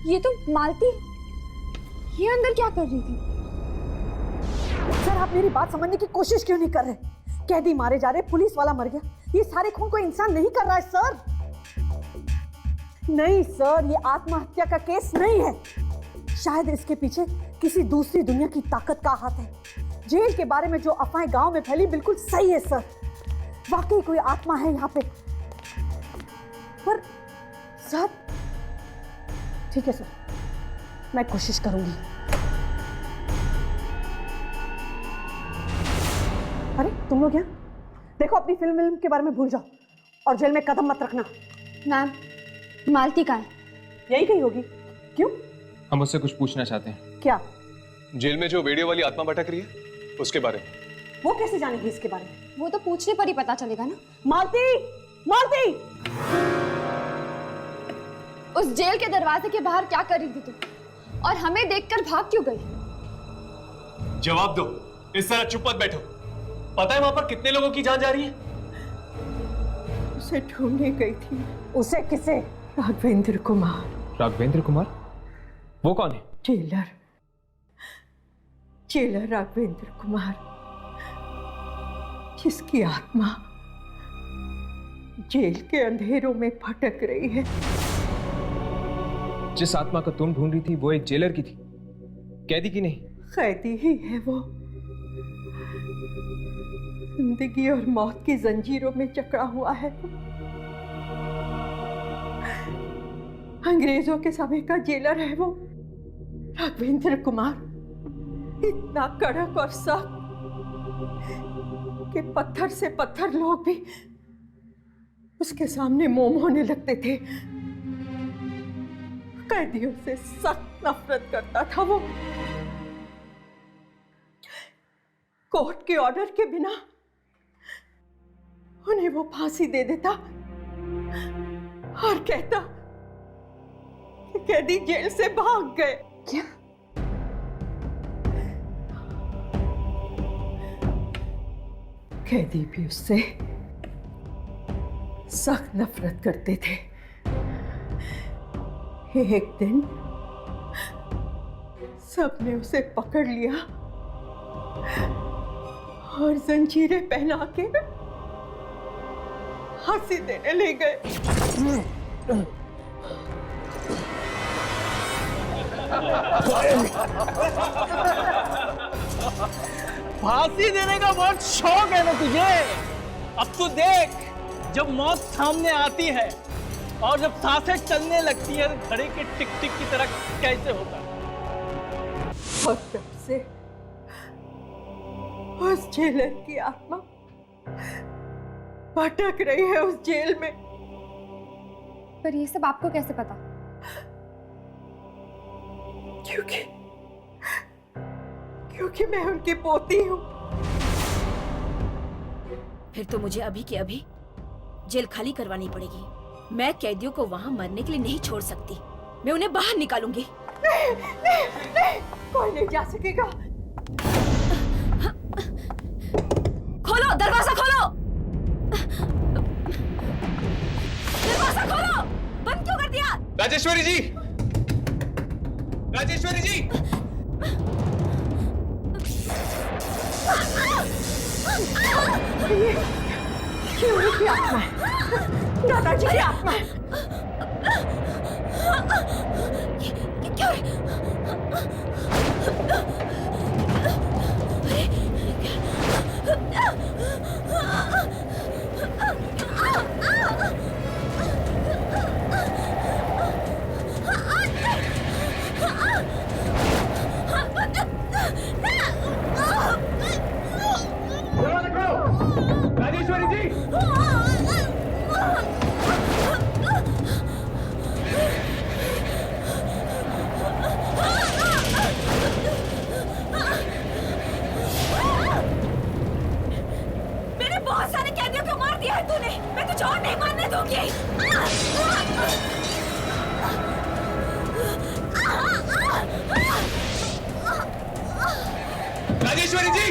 ये तो मालती, ये अंदर क्या कर रही थी? सर आप मेरी बात समझने की कोशिश क्यों नहीं कर रहे? कैदी मारे जा रहे, पुलिस वाला मर गया, ये सारे खून कोई इंसान नहीं कर रहा है सर। नहीं सर, ये आत्महत्या का केस नहीं है। शायद इसके पीछे किसी दूसरी दुनिया की ताकत का हाथ है। जेल के बारे में जो अफवाहें गांव में फैली बिल्कुल सही है सर। वाकई कोई आत्मा है यहाँ पे। पर सर ठीक है सर, मैं कोशिश करूंगी। अरे तुम लोग यहाँ देखो, अपनी फिल्म के बारे में भूल जाओ और जेल में कदम मत रखना। मैम, मालती कहाँ है? यही कहीं होगी। क्यों? हम उससे कुछ पूछना चाहते हैं। क्या? जेल में जो वीडियो वाली आत्मा भटक रही है उसके बारे में। वो कैसे जानेगी इसके बारे में? वो तो पूछने पर ही पता चलेगा ना। मालती, मालती! उस जेल के दरवाजे के बाहर क्या कर रही थी तुम? और हमें देखकर भाग क्यों गई? जवाब दो, इस तरह चुप मत बैठो। पता है वहां पर कितने लोगों की जान जा रही है? उसे ढूंढने गई थी। उसे किसे? राघवेंद्र कुमार। राघवेंद्र कुमार? वो कौन है? जेलर राघवेंद्र कुमार, जिसकी आत्मा जेल के अंधेरों में भटक रही है। जिस आत्मा को तुम ढूंढ रही थी वो एक जेलर की थी, कैदी की नहीं। कैदी ही है वो। जिंदगी और मौत की जंजीरों में जकड़ा हुआ है। अंग्रेजों के समय का जेलर है वो राघवेंद्र कुमार। इतना कड़क और सख्त कि पत्थर से पत्थर लोग भी उसके सामने मोम होने लगते थे। कैदियों से सख्त नफरत करता था वो। कोर्ट के ऑर्डर के बिना उन्हें वो फांसी दे देता और कहता कि कैदी जेल से भाग गए। क्या? कैदी भी उससे सख्त नफरत करते थे। एक दिन सबने उसे पकड़ लिया और जंजीरें पहना के फांसी देने ले गए। फांसी देने का बहुत शौक है ना तुझे? अब तू देख, जब मौत सामने आती है और जब सांसें चलने लगती है तो घड़ी के टिक टिक की तरह कैसे होता है। और तब से उस जेलर की आत्मा भटक रही है उस जेल में। पर ये सब आपको कैसे पता? क्योंकि मैं उनकी पोती हूँ। फिर तो मुझे अभी के अभी जेल खाली करवानी पड़ेगी। मैं कैदियों को वहाँ मरने के लिए नहीं छोड़ सकती। मैं उन्हें बाहर निकालूंगी। नहीं, कोई नहीं जा सकेगा। खोलो, दरवाजा खोलो। दरवाजा खोलो। बंद क्यों कर दिया? राजेश्वरी जी, राजेश्वरी जी। ये उनकी आत्मा है। दादाजी की आत्मा है। क्या राजेश्वरी जी, मैंने बहुत सारे कैदियों को मार दिया है तूने। मैं तुझे और नहीं मारने दूंगी। राजेश्वरी जी,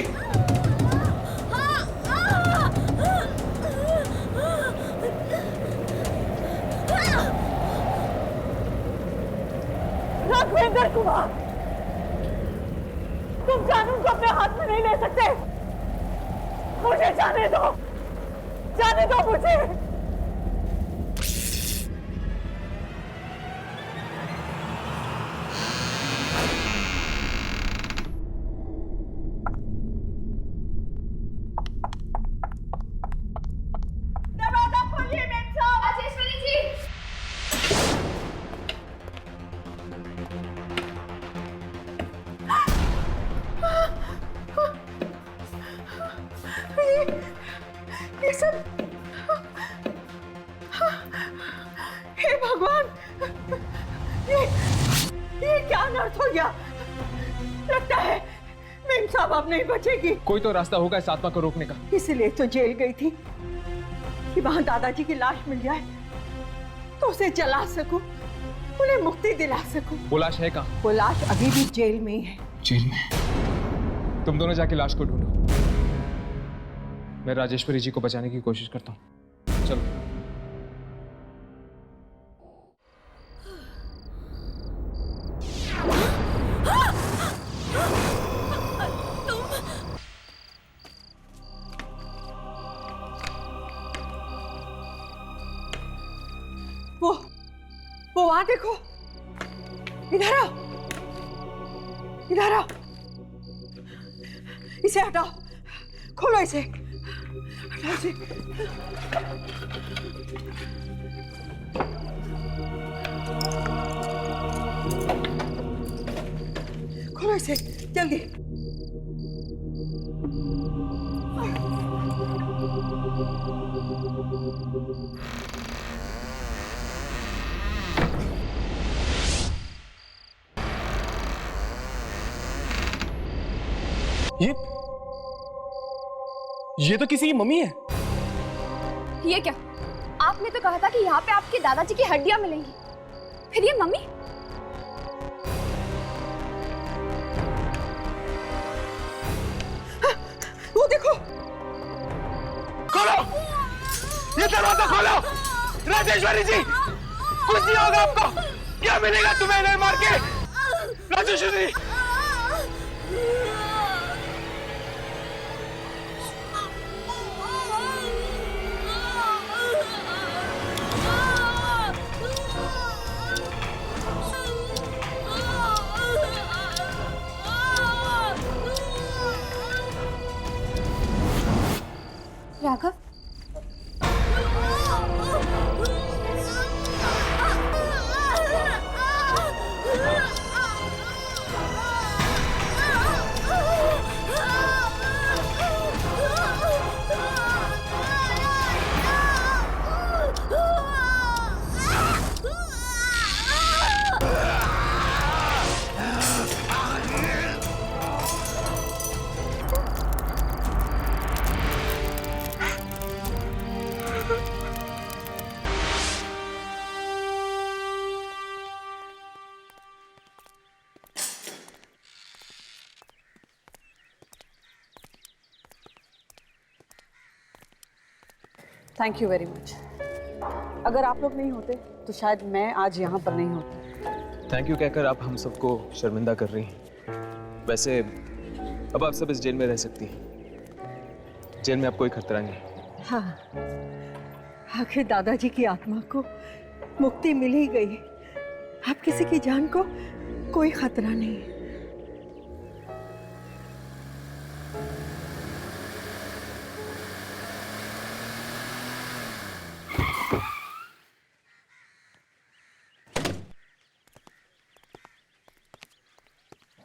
राघवेंद्र कुमार, तुम कानून को अपने हाथ में नहीं ले सकते। मुझे जाने दो मुझे। दरवाजा खोलिए मेम साहब। राजेश्वरी जी, ये सब, हे भगवान, ये क्या अनर्थ हो गया? लगता है मेम साहब अब नहीं बचेगी। कोई तो रास्ता होगा इस आत्मा को रोकने का। इसलिए तो जेल गई थी कि वहां दादाजी की लाश मिल जाए तो उसे जला सकूं, उन्हें मुक्ति दिला सकूं। वो लाश है कहाँ? वो लाश अभी भी जेल में ही है। जेल में? तुम दोनों जाके लाश को ढूंढो, मैं राजेश्वरी जी को बचाने की कोशिश करता हूँ। चलो। वो वहां देखो, इधर आओ, इधर आओ, इसे हटाओ, खोलो इसे, हटाओ इसे। खोलो इसे जल्दी। ये तो किसी की मम्मी है। ये क्या? आपने तो कहा था कि यहाँ पे आपके दादाजी की हड्डियां मिलेंगी, फिर ये मम्मी? वो देखो, खोलो, ये दरवाजा खोलो। राजेश्वरी जी, कुछ नहीं होगा आपको। क्या मिलेगा तुम्हें इन्हें मार के? Rajeshwari, Raghav, thank you very much. अगर आप लोग नहीं होते तो शायद मैं आज यहाँ पर नहीं होती। थैंक यू कहकर आप हम सबको शर्मिंदा कर रही हैं। वैसे अब आप सब इस जेल में रह सकती हैं। जेल में अब कोई खतरा नहीं है। हाँ, आखिर दादाजी की आत्मा को मुक्ति मिल ही गई। अब किसी की जान को कोई खतरा नहीं है।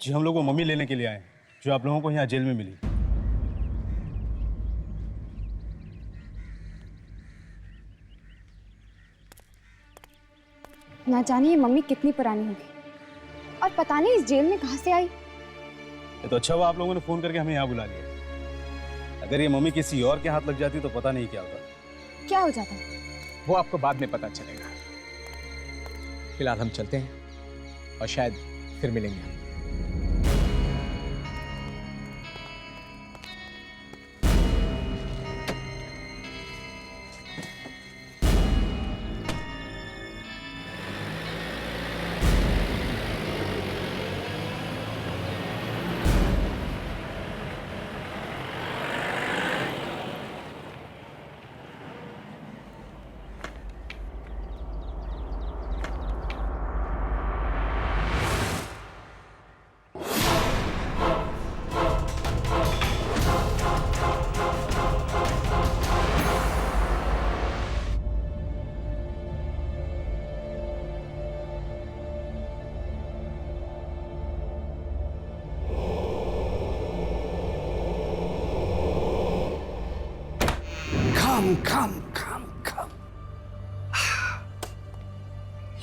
जी हम लोग वो मम्मी लेने के लिए आए हैं जो आप लोगों को यहाँ जेल में मिली। ना जाने ये मम्मी कितनी पुरानी होगी और पता नहीं इस जेल में कहाँ से आई। ये तो अच्छा हुआ आप लोगों ने फोन करके हमें यहाँ बुला लिया। अगर ये मम्मी किसी और के हाथ लग जाती तो पता नहीं क्या होता। क्या हो जाता? वो आपको बाद में पता चलेगा। फिलहाल हम चलते हैं और शायद फिर मिलेंगे। Come.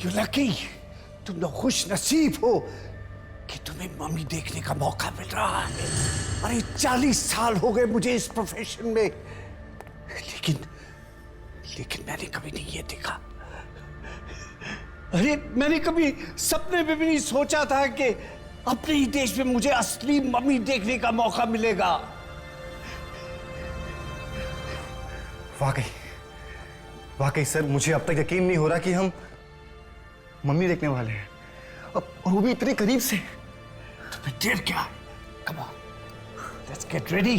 You lucky. तुम लोग खुश नसीब हो कि तुम्हें मम्मी देखने का मौका मिल रहा है। अरे 40 साल हो गए मुझे इस प्रोफेशन में, लेकिन मैंने कभी नहीं ये देखा। अरे मैंने कभी सपने में भी नहीं सोचा था कि अपने ही देश में मुझे असली मम्मी देखने का मौका मिलेगा। वाकई सर, मुझे अब तक यकीन नहीं हो रहा कि हम मम्मी देखने वाले हैं, और वो भी इतने करीब से। तो फिर देर क्या? Come on, let's get ready.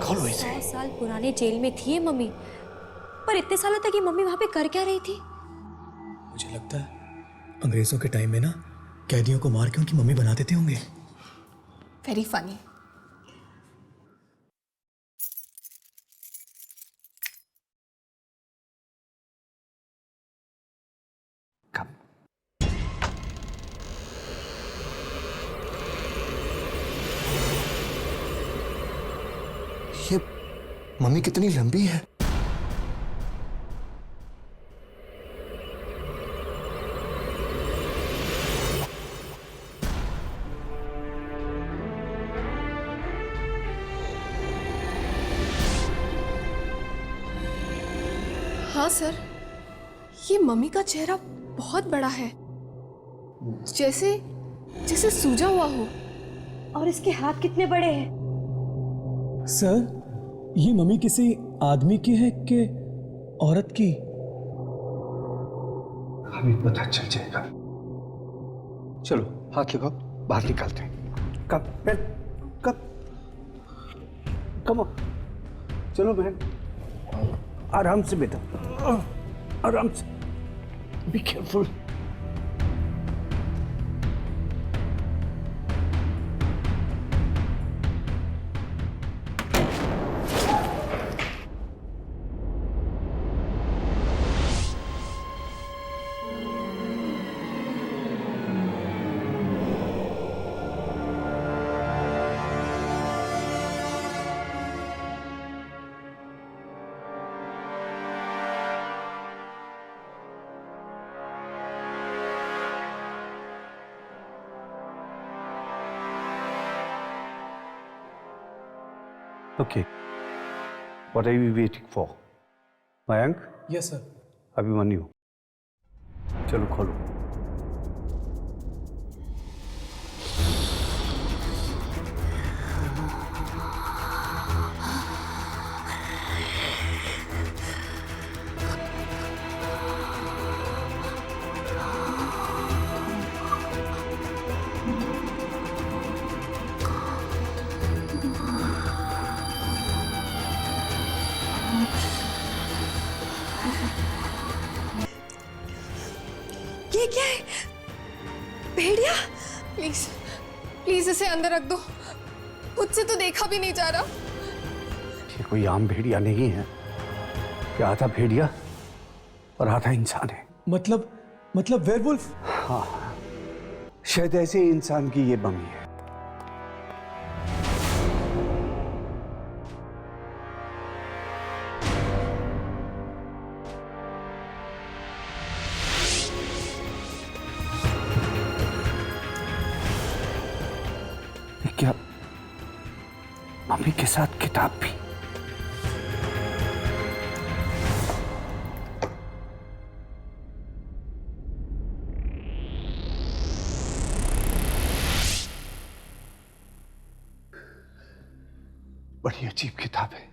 खोलो इसे। 100 साल पुराने जेल में थी ये मम्मी, पर इतने सालों तक ये मम्मी वहां पे कर क्या रही थी? मुझे लगता है अंग्रेजों के टाइम में ना कैदियों को मार के उनकी मम्मी बना देते होंगे। Very funny. ये मम्मी कितनी लंबी है। हाँ सर, ये मम्मी का चेहरा बहुत बड़ा है, जैसे सूजा हुआ हो। और इसके हाथ कितने बड़े हैं? सर, ये मम्मी किसी आदमी की है कि औरत की? हमें पता चल जाएगा। चलो हाथ लगाओ, बाहर निकालते हैं। कब चलो बहन, आराम से बेटा, आराम से। Be careful. Okay. What are you waiting for? Mayank? Yes, sir. Abhimanyu, चलो खोलो। ये क्या है? भेड़िया? प्लीज प्लीज इसे अंदर रख दो, मुझसे तो देखा भी नहीं जा रहा। ये कोई आम भेड़िया नहीं है, ये आधा भेड़िया और आधा इंसान है। मतलब वेयरवुल्फ? हाँ, शायद ऐसे इंसान की ये मम्मी है। क्या मम्मी के साथ किताब भी? बड़ी अजीब किताब है।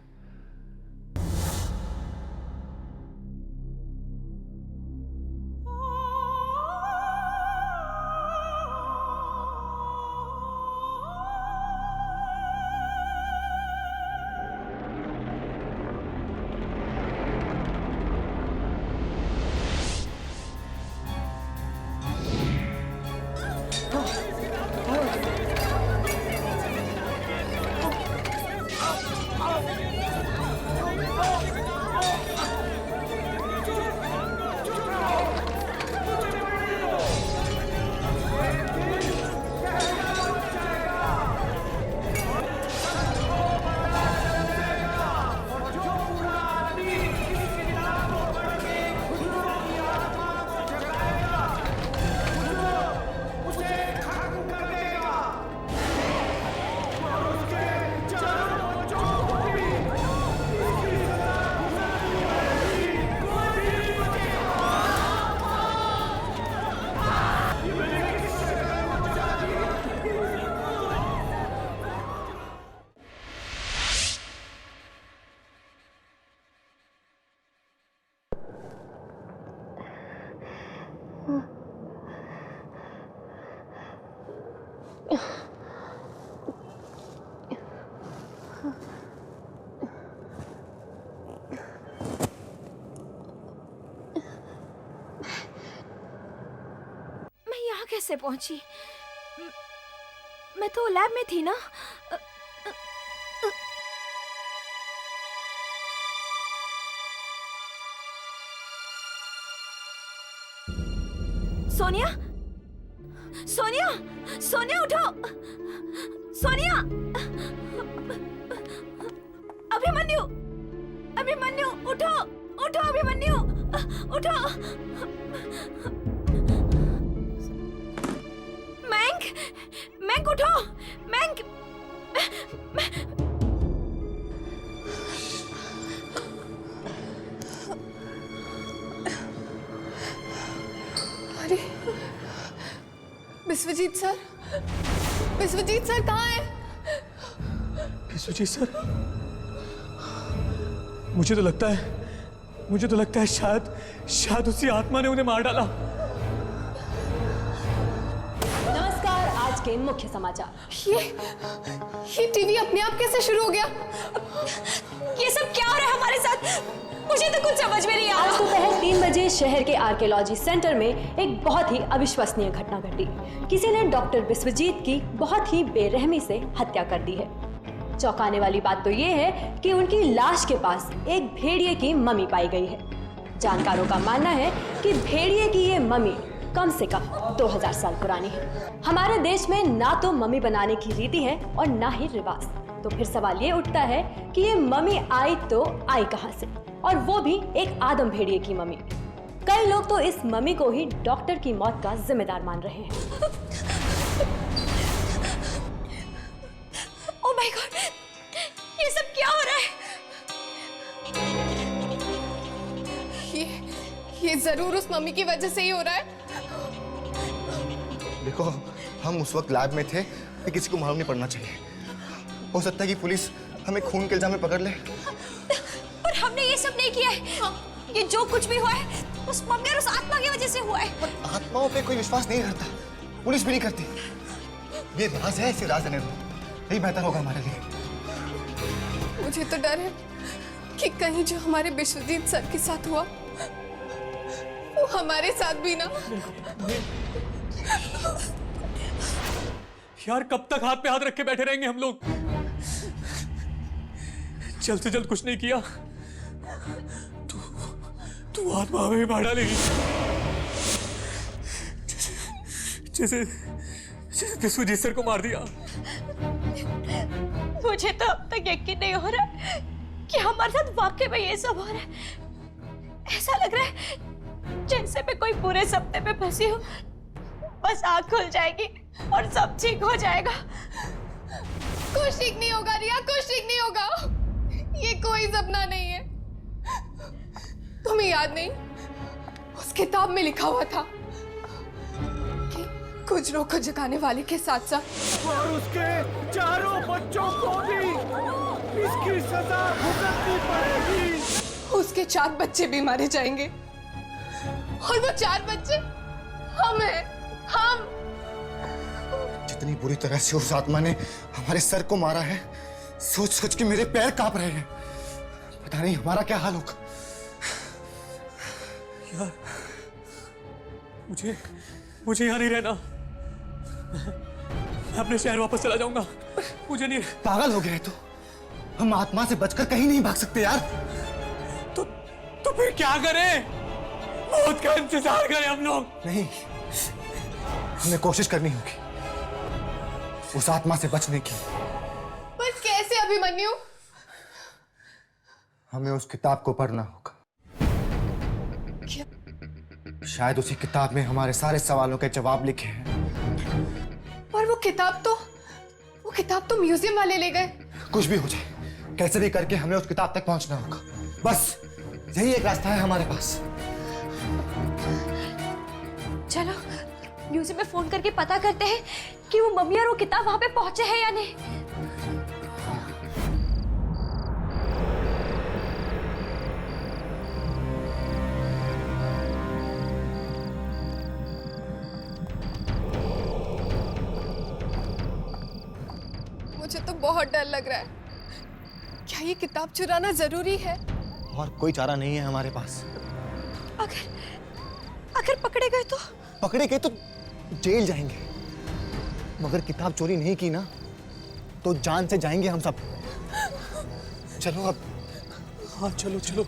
कैसे पहुंची? मैं तो लैब में थी ना। सोनिया, सोनिया, सोनिया उठो, सोनिया, अभिमन्यु, अभिमन्यु उठो, उठो अभिमन्यु, उठो। मैंग, मैंग उठो, मैंग। अरे विश्वजीत सर, विश्वजीत सर कहाँ है? विश्वजीत सर, मुझे तो लगता है शायद उसी आत्मा ने उन्हें मार डाला। आज के मुख्य समाचार। ये टीवी अपने आप कैसे शुरू हो गया? ये सब क्या हो रहा है हमारे साथ? मुझे तो कुछ समझ में नहीं आ रहा। आज दोपहर 3 बजे शहर के आर्कियोलॉजी सेंटर में एक बहुत ही अविश्वसनीय घटना घटी। किसी ने डॉक्टर विश्वजीत की बहुत ही बेरहमी से हत्या कर दी है। चौंकाने वाली बात तो ये है कि उनकी लाश के पास एक भेड़िए की मम्मी पाई गई है। जानकारों का मानना है कि भेड़िए की ये मम्मी कम से कम 2000 साल पुरानी है। हमारे देश में ना तो मम्मी बनाने की रीति है और ना ही रिवाज। तो फिर सवाल ये उठता है कि ये मम्मी आई तो आई कहां से, और वो भी एक आदम भेड़िए की मम्मी। कई लोग तो इस मम्मी को ही डॉक्टर की मौत का जिम्मेदार मान रहे हैं। ओह माय गॉड, ये सब क्या हो रहा है? ये जरूर उस मम्मी की वजह से ही हो रहा है। देखो, हम उस वक्त लैब में थे, कि किसी को मालूम नहीं पड़ना चाहिए। हो सकता है कि पुलिस हमें खून के इल्जाम में पकड़ ले। पर हमने ये सब नहीं किया है। ये जो कुछ भी हुआ है उस मम्मी और उस आत्मा की वजह से हुआ है। पर आत्माओं पे कोई विश्वास नहीं करता, पुलिस भी नहीं करती। ये राज है, इसे राज रहने दो, यही बेहतर होगा हमारे लिए। मुझे तो डर है कि कहीं जो हमारे विश्वजीत सर के साथ हुआ वो हमारे साथ भी ना। यार कब तक हाथ पे हाथ रख के बैठे रहेंगे हम लोग? जल्द से जल्द कुछ नहीं किया तू आत्मा हमें मार डालेगी, जैसे विश्वजीत सर को मार दिया। मुझे तो अब तक यकीन नहीं हो रहा कि हमारे साथ वाकई में ये सब हो रहा है। ऐसा लग रहा है जैसे मैं कोई पूरे सपने में फंसी हूँ। बस आँख खुल जाएगी और सब ठीक हो जाएगा। कुछ ठीक नहीं होगा रिया, कुछ ठीक नहीं होगा। ये कोई सपना नहीं है। तुम्हें याद नहीं, उस किताब में लिखा हुआ था कि गुजरों को जगाने वाले के साथ साथ और उसके चारों बच्चों को भी इसकी सजा भुगतनी पड़ेगी। उसके 4 बच्चे भी मारे जाएंगे और वो 4 बच्चे हम हैं, हम। जितनी बुरी तरह से उस आत्मा ने हमारे सर को मारा है, सोच सोच के मेरे पैर कांप रहे हैं। पता नहीं हमारा क्या हाल होगा। यार मुझे यहाँ नहीं रहना। मैं अपने शहर वापस चला जाऊंगा। मुझे नहीं। पागल हो गए तो हम आत्मा से बचकर कहीं नहीं भाग सकते यार। तो फिर क्या करें? मौत का इंतजार करें हम लोग? नहीं, हमें कोशिश करनी होगी उस आत्मा से बचने की। पर कैसे अभिमन्यु? हमें उस किताब को पढ़ना होगा। क्या? शायद उसी किताब में हमारे सारे सवालों के जवाब लिखे हैं। पर वो किताब तो म्यूजियम वाले ले गए। कुछ भी हो जाए, कैसे भी करके हमें उस किताब तक पहुंचना होगा। बस यही एक रास्ता है हमारे पास। चलो म्यूजियम में फोन करके पता करते हैं कि वो मम्मी और वो किताब वहां पे पहुंचे हैं या नहीं। मुझे तो बहुत डर लग रहा है। क्या ये किताब चुराना जरूरी है? और कोई चारा नहीं है हमारे पास। अगर पकड़े गए तो? पकड़े गए तो जेल जाएंगे, मगर किताब चोरी नहीं की ना तो जान से जाएंगे हम सब। चलो अब। हाँ चलो चलो।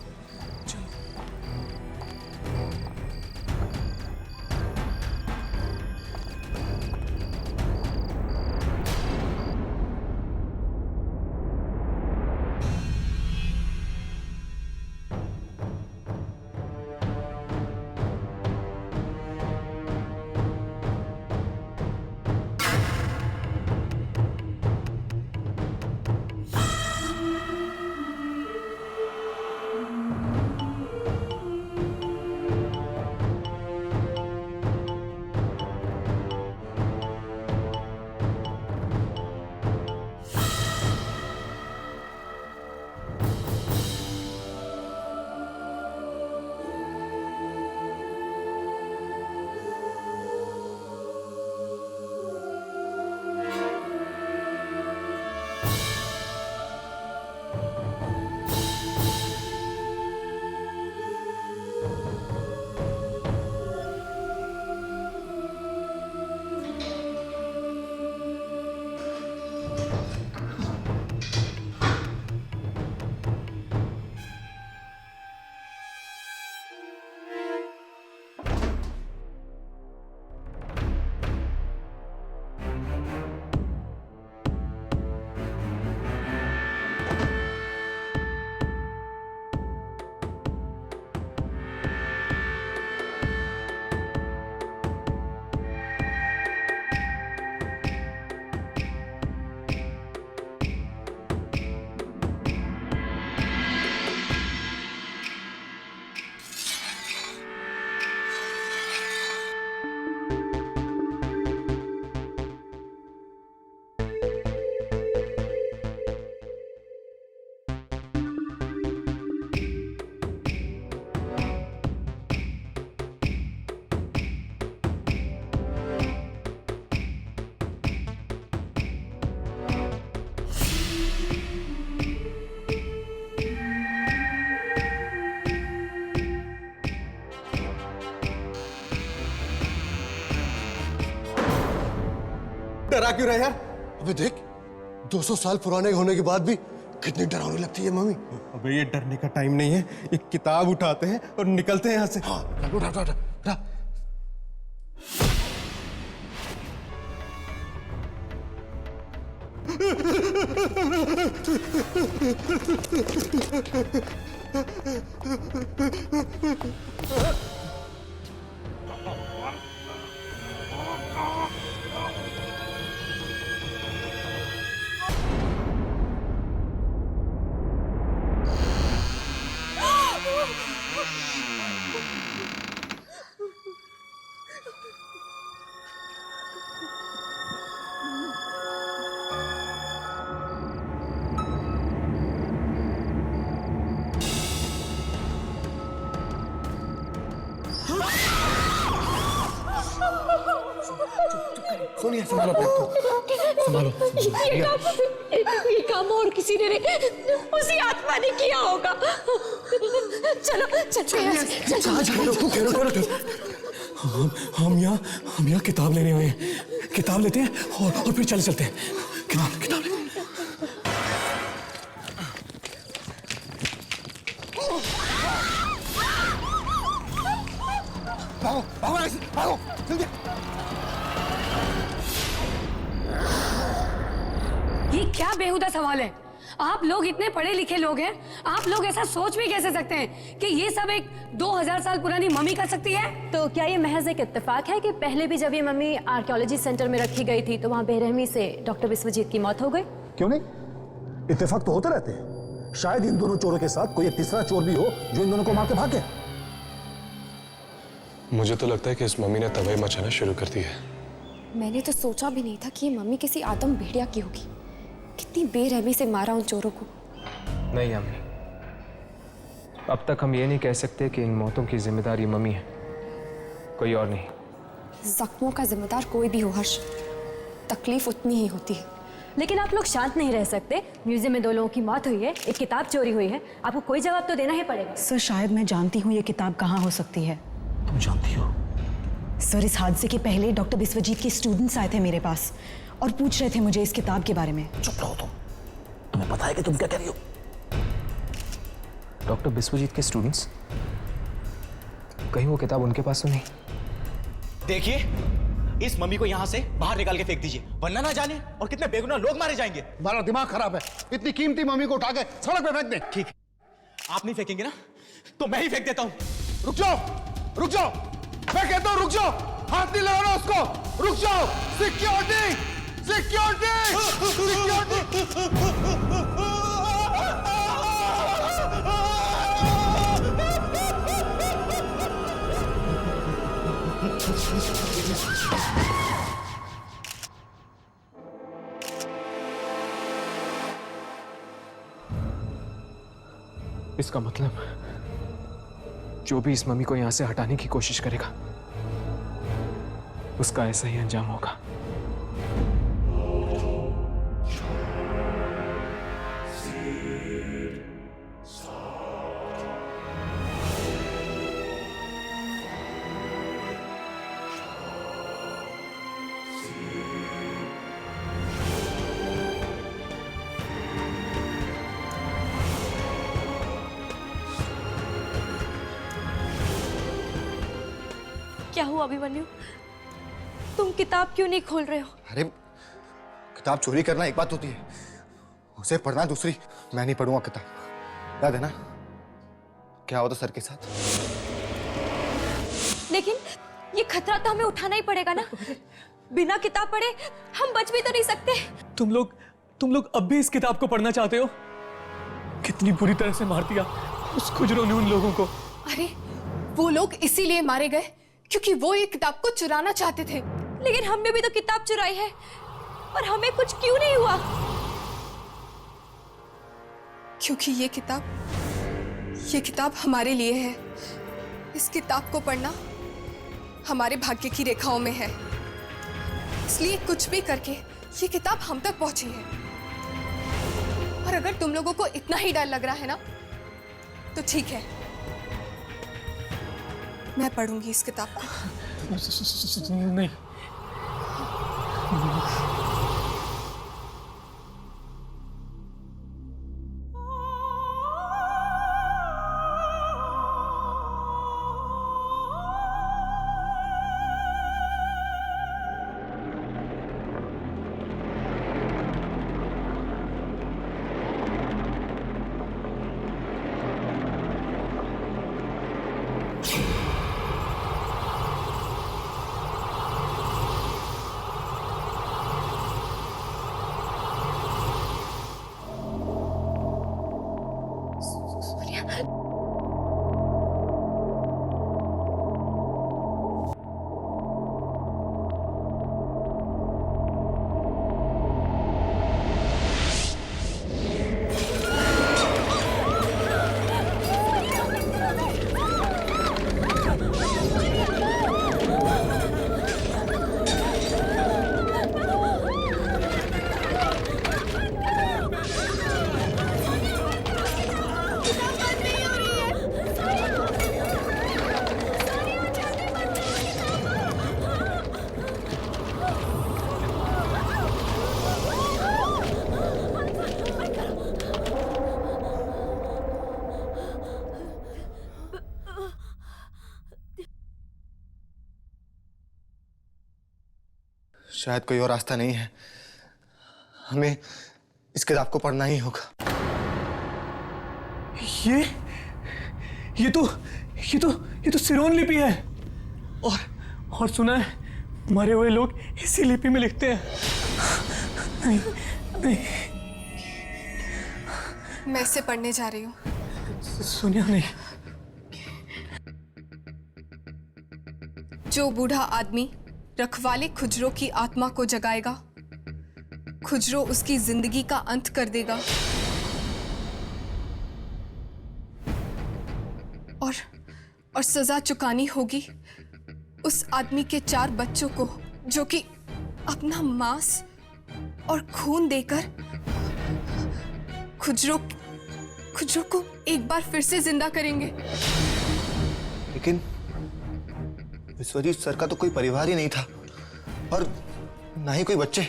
डरा क्यों रहे यार? अबे देख, 200 साल पुराने होने के बाद भी कितनी डरावनी लगती है मम्मी। अबे ये डरने का टाइम नहीं है, एक किताब उठाते हैं और निकलते हैं यहाँ से। हाँ, उठा उठा उठा। सोनिया संभालो अपने आप को, संभालो। ये काम और किसी ने नहीं, उसी आत्मा ने किया होगा। चलो चलते हैं। कहाँ जा रहे हो? ठहरो। हम यहाँ किताब लेने आए हैं। किताब लेते हैं और फिर चलते हैं। किताब लेते हैं। भागो जल्दी। ये क्या बेहुदा सवाल है? आप लोग इतने पढ़े लिखे लोग हैं, आप लोग ऐसा सोच भी कैसे सकते हैं कि ये सब एक 2000 साल पुरानी मम्मी कर सकती है? तो क्या ये महज एक इत्तेफाक है कि पहले भी जब ये मम्मी आर्कियोलॉजी सेंटर में रखी गई थी तो वहाँ बेरहमी से डॉक्टर विश्वजीत की मौत हो गई? क्यों नहीं, इत्तेफाक तो होते रहते हैं। शायद इन दोनों चोरों के साथ कोई तीसरा चोर भी हो जो इन दोनों को मार के भागे। मुझे तो लगता है कि इस मम्मी ने तबाही मचाना शुरू कर दी है। मैंने तो सोचा भी नहीं था कि ये मम्मी किसी आदम भेड़िया की होगी। कितनी बेरहमी से मारा उन चोरों को। नहीं अम्मी, अब तक हम ये नहीं कह सकते कि इन मौतों की जिम्मेदारी मम्मी है, कोई और नहीं। जख्मों का जिम्मेदार कोई भी हो हर्ष, तकलीफ उतनी ही होती है। लेकिन आप लोग शांत नहीं रह सकते। म्यूजियम में 2 लोगों की मौत हुई है, एक किताब चोरी हुई है, आपको कोई जवाब तो देना ही पड़ेगा। सर शायद मैं जानती हूँ ये किताब कहाँ हो सकती है। तुम जानती हो? सर इस हादसे के पहले डॉक्टर विश्वजीत के स्टूडेंट्स आए थे मेरे पास और पूछ रहे थे मुझे इस किताब के बारे में। चुप रहो तुम, तुम्हें पता है कि तुम क्या कह रही हो? डॉक्टर विश्वजीत के स्टूडेंट्स? कहीं वो किताब उनके पास तो नहीं? देखिए, इस मम्मी को यहाँ से बाहर निकाल के फेंक दीजिए, वरना ना जाने और कितने बेगुनाह लोग मारे जाएंगे। हमारा दिमाग खराब है, इतनी कीमती मम्मी को उठा के सड़क पे फेंक दे। ठीक है, आप नहीं फेंकेंगे ना तो मैं ही फेंक देता हूँ। रुक जाओ, मैं कहता हूँ रुक जाओ, हाथ नहीं लगाना उसको, रुक जाओ। सिक्योरिटी। इसका मतलब जो भी इस मम्मी को यहां से हटाने की कोशिश करेगा उसका ऐसा ही अंजाम होगा। क्या हुआ अभिमन्यु? तुम किताब क्यों नहीं खोल रहे हो? अरे किताब चोरी करना एक बात होती है, उसे पढ़ना दूसरी। मैं नहीं पढ़ूंगा किताब, याद है ना क्या हुआ था सर के साथ? लेकिन ये खतरा तो हमें उठाना ही पड़ेगा ना। बिना किताब पढ़े हम बच भी तो नहीं सकते। तुम लोग अब भी इस किताब को पढ़ना चाहते हो? कितनी बुरी तरह से मार दिया उस खुजरों ने उन लोगों को। अरे वो लोग इसीलिए मारे गए क्योंकि वो ये किताब को चुराना चाहते थे। लेकिन हमने भी तो किताब चुराई है और हमें कुछ क्यों नहीं हुआ? क्योंकि ये किताब हमारे लिए है। इस किताब को पढ़ना हमारे भाग्य की रेखाओं में है, इसलिए कुछ भी करके ये किताब हम तक पहुंची है। और अगर तुम लोगों को इतना ही डर लग रहा है ना तो ठीक है, मैं पढ़ूंगी इस किताब को। नहीं, शायद कोई और रास्ता नहीं है, हमें इस किताब को पढ़ना ही होगा। ये तो सिरोन लिपि है। और सुना है मरे हुए लोग इसी लिपि में लिखते हैं। नहीं, नहीं। मैं इसे पढ़ने जा रही हूँ। सुनिया नहीं। जो बूढ़ा आदमी रखवाले खुजरो की आत्मा को जगाएगा, खुजरो उसकी जिंदगी का अंत कर देगा। और सजा चुकानी होगी उस आदमी के 4 बच्चों को जो कि अपना मांस और खून देकर खुजरो को एक बार फिर से जिंदा करेंगे। लेकिन विश्वजीत सर का तो कोई परिवार ही नहीं था और ना ही कोई बच्चे।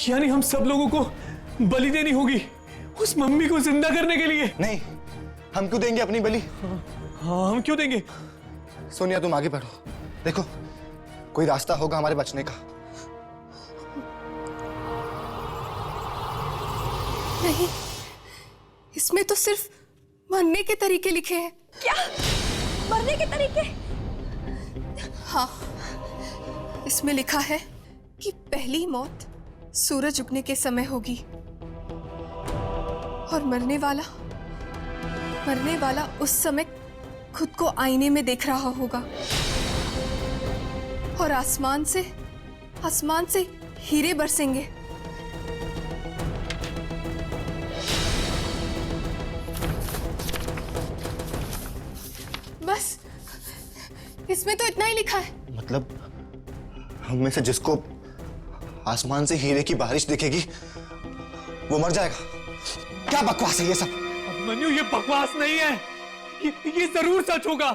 यानी हम सब लोगों को बलि देनी होगी उस मम्मी को जिंदा करने के लिए। नहीं, हम क्यों देंगे अपनी बलि? हाँ, हम क्यों देंगे? सोनिया तुम आगे बढ़ो, देखो कोई रास्ता होगा हमारे बचने का। नहीं, इसमें तो सिर्फ मरने के तरीके लिखे हैं। क्या? मरने के तरीके? हाँ, इसमें लिखा है कि पहली मौत सूरज उगने के समय होगी और मरने वाला उस समय खुद को आईने में देख रहा होगा और आसमान से हीरे बरसेंगे। बस इसमें तो इतना ही लिखा है। मतलब हम में से जिसको आसमान से हीरे की बारिश दिखेगी वो मर जाएगा? क्या बकवास है ये सब? मनु, ये बकवास नहीं है, ये जरूर सच होगा।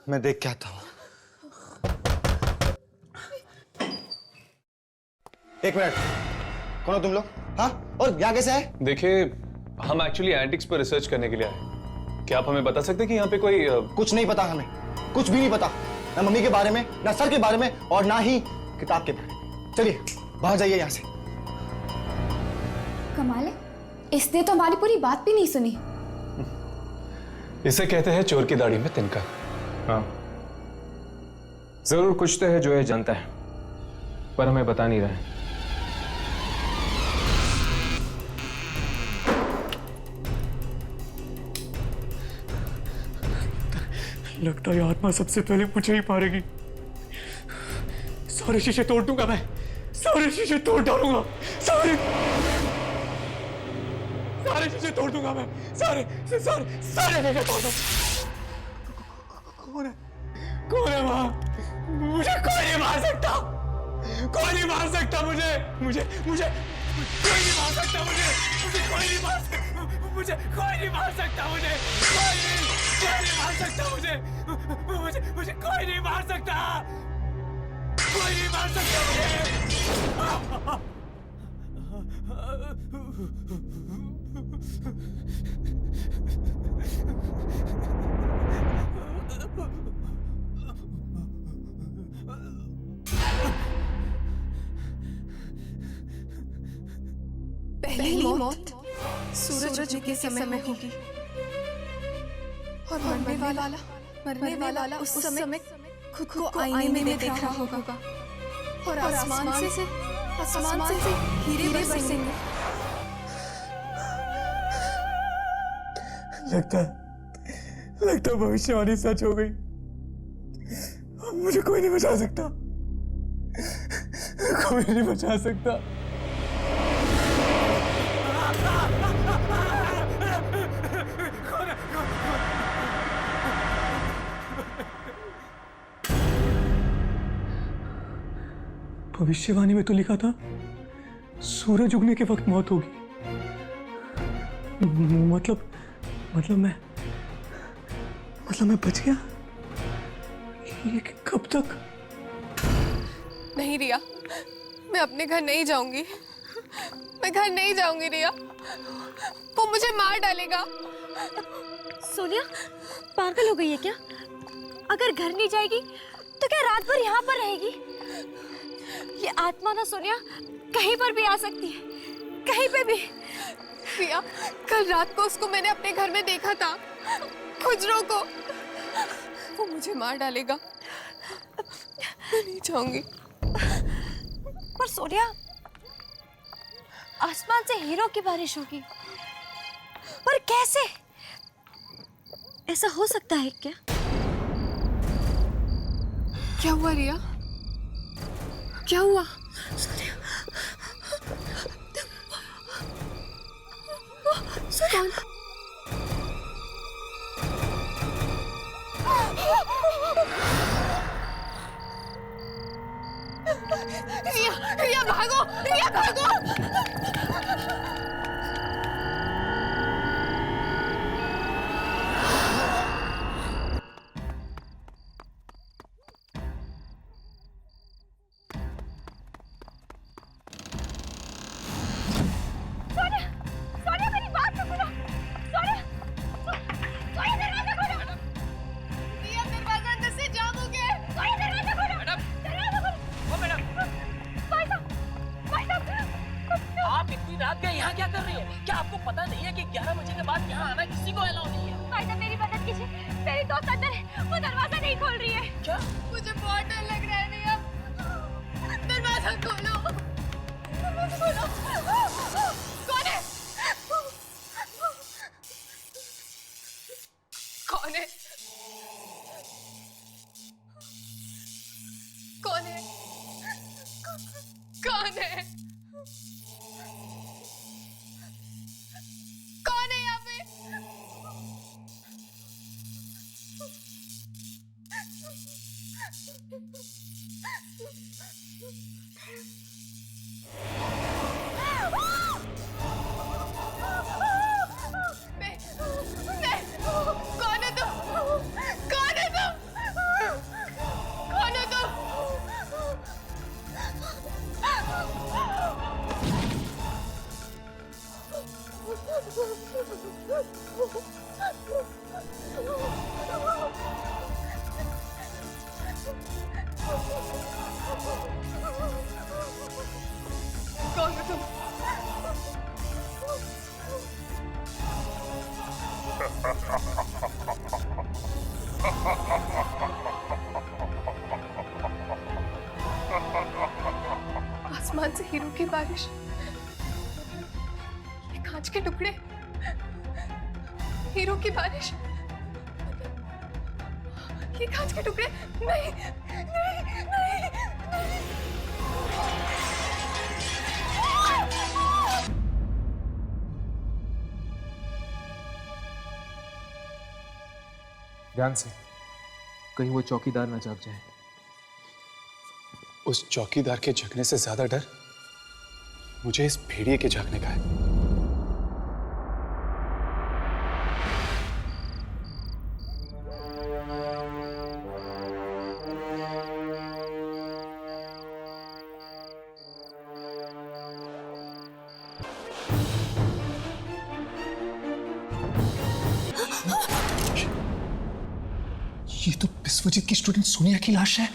मैं देख के आता हूं। एक मिनट, कौन हो तुम लोग? हाँ, और यहाँ कैसे आए? देखिए, हम एक्चुअली एंटिक्स पर रिसर्च करने के लिए आए। क्या आप हमें बता सकते हैं कि यहाँ पे कोई कुछ नहीं पता, हमें कुछ भी नहीं पता, ना मम्मी के बारे में, ना सर के बारे में, और ना ही किताब के बारे में। चलिए बाहर जाइए यहाँ से। कमाल है, इसने तो हमारी पूरी बात भी नहीं सुनी। इसे कहते हैं चोर की दाढ़ी में तिनका। हाँ, जरूर कुछ तो है जो ये जानता है, पर हमें बता नहीं रहा है। लगता है आत्मा सबसे पहले मुझे ही मारेगी। सारे शीशे तोड़ दूंगा मैं, सारे शीशे तोड़ डालूंगा, सारे शीशे तोड़ दूंगा मैं, सारे शीशे तोड़ दूंगा। कौन है वहां? मुझे कोई नहीं मार सकता, कोई नहीं मार सकता मुझे कोई नहीं मार सकता, मुझे कोई नहीं मार सकता, मुझे कोई नहीं मार सकता, मुझे कोई नहीं मार सकता, मुझे कोई नहीं मार सकता, कोई नहीं मार सकता मुझे। मौत सूरज उगने के समय होगी और मरने वाला उस समय खुद को आईने में देख रहा होगा और आसमान से हीरे बरसेंगे। लगता भविष्यवाणी सच हो गई। मुझे कोई नहीं बचा सकता, कोई नहीं बचा सकता। भविष्यवाणी में तो लिखा था सूरज उगने के वक्त मौत होगी। मतलब मैं बच गया? ये कब तक? नहीं रिया, मैं अपने घर नहीं जाऊंगी। मैं घर नहीं जाऊंगी रिया, वो मुझे मार डालेगा। सोनिया पागल हो गई है क्या? अगर घर नहीं जाएगी तो क्या रात भर यहाँ पर रहेगी? ये आत्मा ना सोनिया कहीं पर भी आ सकती है, कहीं पे भी। रिया, कल रात को उसको मैंने अपने घर में देखा था, खुजरों को। वो मुझे मार डालेगा, मैं नहीं चाहूंगी। पर सोनिया आसमान से हीरो की बारिश होगी, पर कैसे? ऐसा हो सकता है क्या? क्या हुआ रिया? क्या हुआ? कौन? रिया भागो, रिया भागो। यहाँ क्या कर रही है? क्या आपको पता नहीं है कि 11 बजे के बाद यहाँ आना किसी को अलाउ नहीं है? भाई साहब मेरी मदद कीजिए, मेरी दोस्त अंदर है, वो दरवाजा नहीं खोल रही है। क्या? मुझे बहुत डर लग रहा है रिया, दरवाजा खोलो, दरवाजा खोलो। कौन है? कौन है? कौन है? कौन है? कौन है यहाँ पे? नहीं, कौन है तुम? कौन है तुम? कौन है तुम? कौन है तुम? आसमान से हीरो की बारिश, ये कांच के टुकड़े, हीरो की बारिश, ये कांच के टुकड़े। नहीं, नहीं, नहीं, नहीं। ध्यान से, कहीं वो चौकीदार ना जाग जाए। उस चौकीदार के जगने से ज्यादा डर मुझे इस भेड़िए के जागने का है। ये तो विश्वजीत की स्टूडेंट सोनिया की लाश है।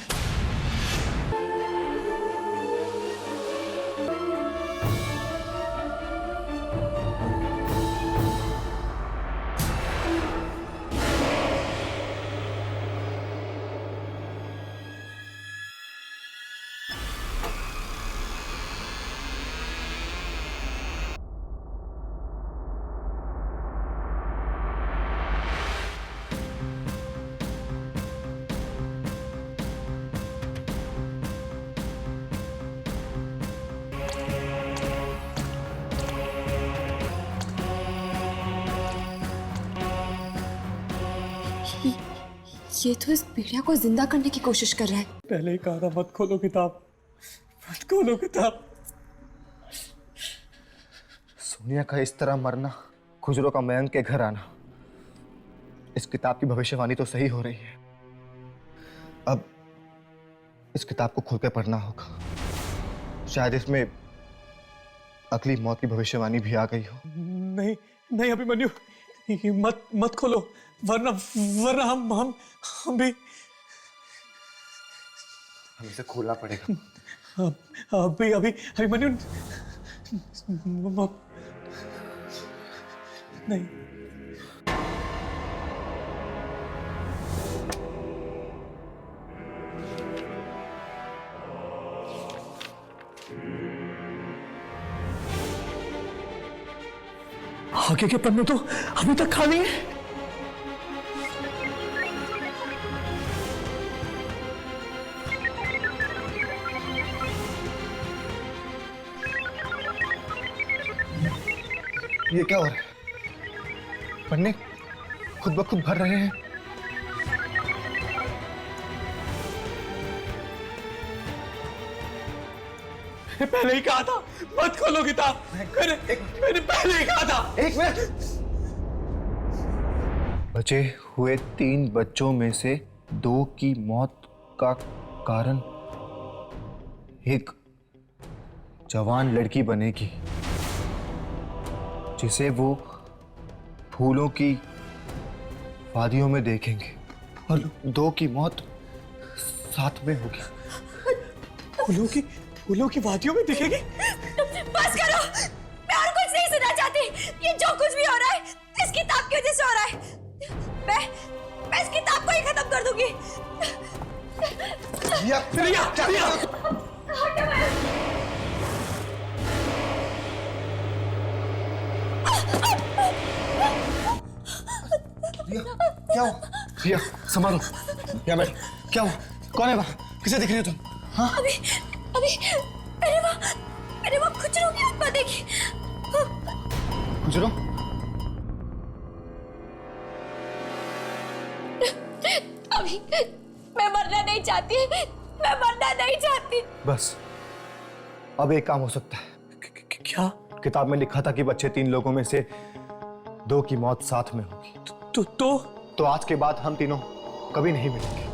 ये तो इस भेड़िया को जिंदा करने की कोशिश कर रहा है। पहले ही कहा था मत खोलो किताब, मत खोलो किताब। सोनिया का इस तरह मरना, खुजरो का मयंक के घर आना, इस किताब की भविष्यवाणी तो सही हो रही है। अब इस किताब को खोल कर पढ़ना होगा, शायद इसमें अगली मौत की भविष्यवाणी भी आ गई हो। नहीं नहीं अभिमन्यु, ये मत खोलो, वरना हम भी हमें इसे खोलना पड़ेगा। अभिमन्यु नहीं। आगे के पन्ने तो अभी तक खाली है। ये क्या हो रहा है? पन्ने खुद ब खुद भर रहे हैं। पहले ही कहा था मत खोलो किताब। मैंने पहले ही कहा था। एक मिनट। बचे हुए 3 बच्चों में से 2 की मौत का कारण एक जवान लड़की बनेगी, जिसे वो फूलों की वादियों में देखेंगे, और 2 की मौत साथ में होगी। फूलों की वादियों में दिखेगी? बस करो, मैं और कुछ नहीं सुनना चाहती। ये जो कुछ भी हो रहा है इस किताब की वजह से हो रहा है। मैं इस किताब को ही खत्म कर दूंगी। क्या हो? रिया, संभालो। या मैं क्या हो? कौन है वहाँ? किसे दिख रही हो तुम? हाँ? अभी मेरे वहाँ खुजरों की आत्मा देखी। खुजरो? अभी मैं मरना नहीं चाहती, मैं मरना नहीं चाहती। बस अब एक काम हो सकता है। क्या? किताब में लिखा था कि बच्चे 3 लोगों में से 2 की मौत साथ में होगी। तो आज के बाद हम तीनों कभी नहीं मिलेंगे।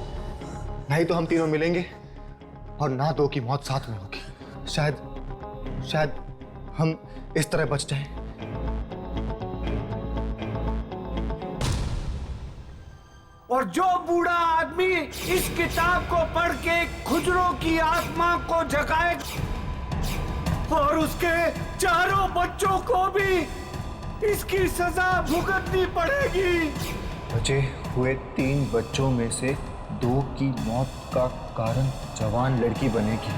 नहीं तो हम तीनों मिलेंगे और ना 2 की मौत साथ में होगी। शायद हम इस तरह बच जाएं। और जो बूढ़ा आदमी इस किताब को पढ़ के खुजरों की आत्मा को जगाए और उसके 4 बच्चों को भी इसकी सजा भुगतनी पड़ेगी। बचे हुए 3 बच्चों में से 2 की मौत का कारण जवान लड़की बनेगी,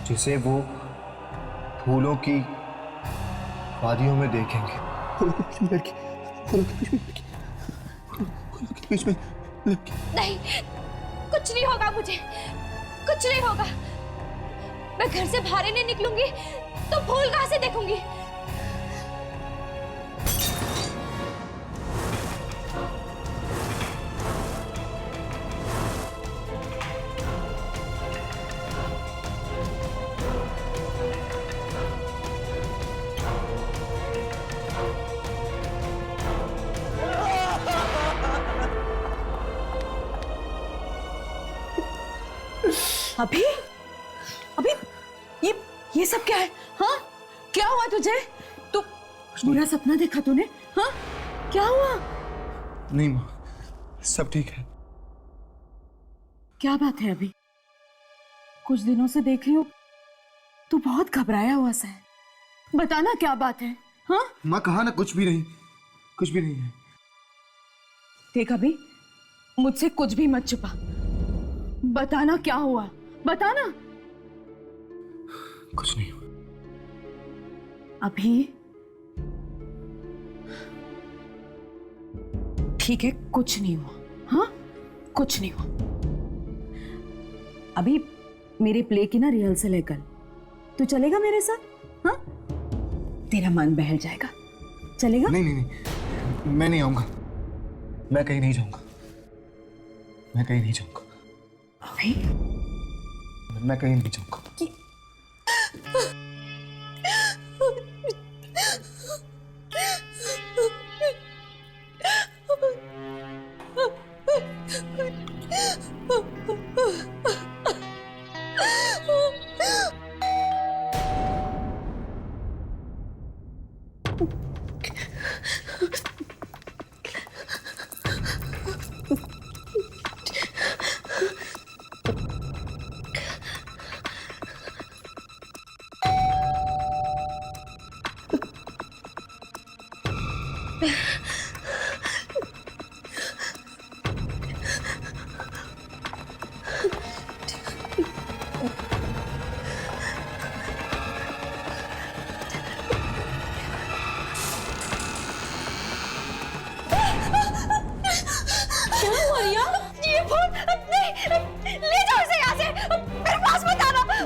जिसे वो फूलों की वादियों में देखेंगे। फूलों के बीच में लड़की। नहीं, कुछ नहीं होगा मुझे, कुछ नहीं होगा। मैं घर से बाहर ही नहीं निकलूंगी तो फूल कहां से देखूंगी? अभी ये सब क्या है? हाँ, क्या हुआ तुझे? तू बुरा सपना देखा तूने? हाँ, क्या हुआ? नहीं माँ, सब ठीक है। क्या बात है? अभी कुछ दिनों से देख रही हूँ तू बहुत घबराया हुआ सा है। बताना क्या बात है? हाँ माँ, कहा ना कुछ भी नहीं, कुछ भी नहीं है। देख अभी, मुझसे कुछ भी मत छुपा। बताना क्या हुआ, बताना। कुछ नहीं हुआ। अभी ठीक है, कुछ नहीं हुआ। हाँ, कुछ नहीं हुआ। अभी मेरे प्ले की ना रिहर्सल है कल, तू चलेगा मेरे साथ? हाँ, तेरा मन बहल जाएगा। चलेगा? नहीं, मैं नहीं आऊंगा। मैं कहीं नहीं जाऊंगा, मैं कहीं नहीं जाऊंगा, अभी मैं कहीं नहीं जाऊंगा।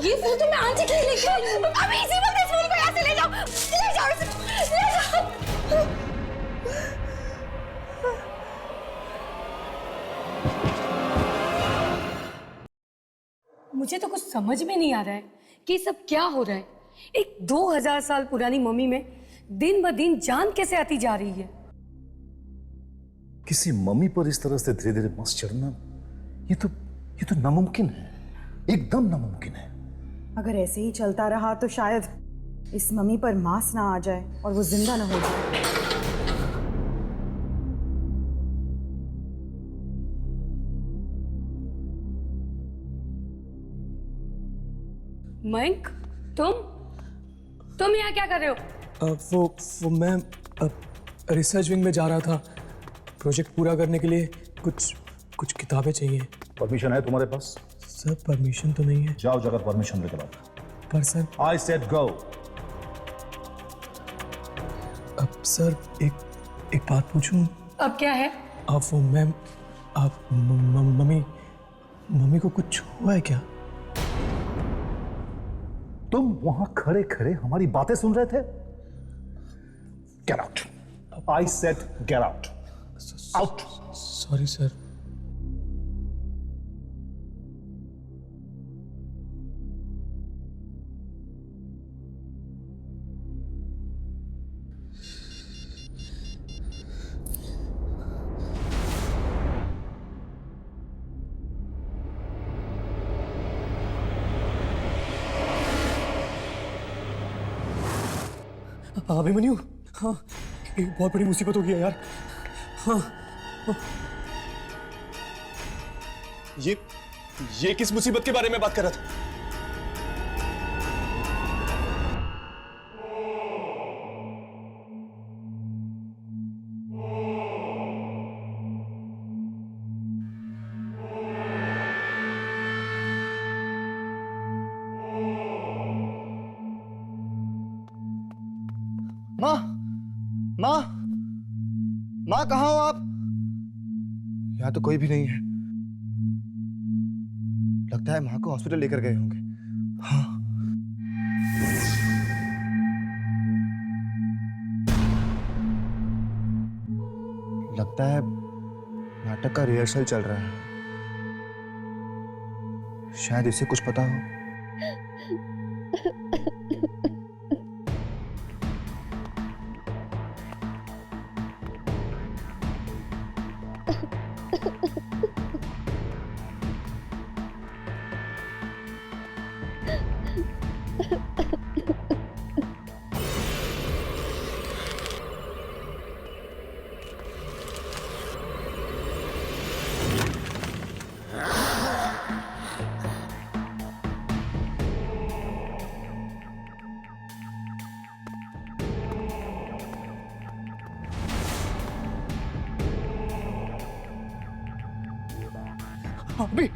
ये फूल तो मैं आंटी के लिए लेके आई हूँ। अभी इसी वक्त इस फूल को यहाँ से ले जाओ, ले जाओ इसे, ले जाओ। मुझे तो कुछ समझ में नहीं आ रहा है कि सब क्या हो रहा है। एक 2000 साल पुरानी मम्मी में दिन ब दिन जान कैसे आती जा रही है। किसी मम्मी पर इस तरह से धीरे धीरे मस चढ़ना, ये तो नामुमकिन है, एकदम नामुमकिन है। अगर ऐसे ही चलता रहा तो शायद इस मम्मी पर मांस ना आ जाए और वो जिंदा ना हो जाए। मयंक, तुम यहाँ क्या कर रहे हो? वो मैं रिसर्च विंग में जा रहा था। प्रोजेक्ट पूरा करने के लिए कुछ किताबें चाहिए। परमिशन है तुम्हारे पास? सर परमिशन तो नहीं है। जाओ जाकर परमिशन लेकर आओ। पर सर आई सेड गो। अब सर एक बात पूछूं? अब क्या है? आप वो मैम, आप मम्मी को कुछ हुआ है क्या? तुम वहां खड़े खड़े हमारी बातें सुन रहे थे? Get out. I said get out. Out. Sorry sir. Abhimanyu, हाँ, एक बहुत बड़ी मुसीबत हो गई है यार। हाँ, ये किस मुसीबत के बारे में बात कर रहा था? माँ कहाँ हो आप? यहाँ तो कोई भी नहीं है। लगता है माँ को हॉस्पिटल लेकर गए होंगे। हाँ। लगता है नाटक का रिहर्सल चल रहा है। शायद इसे कुछ पता हो। अभी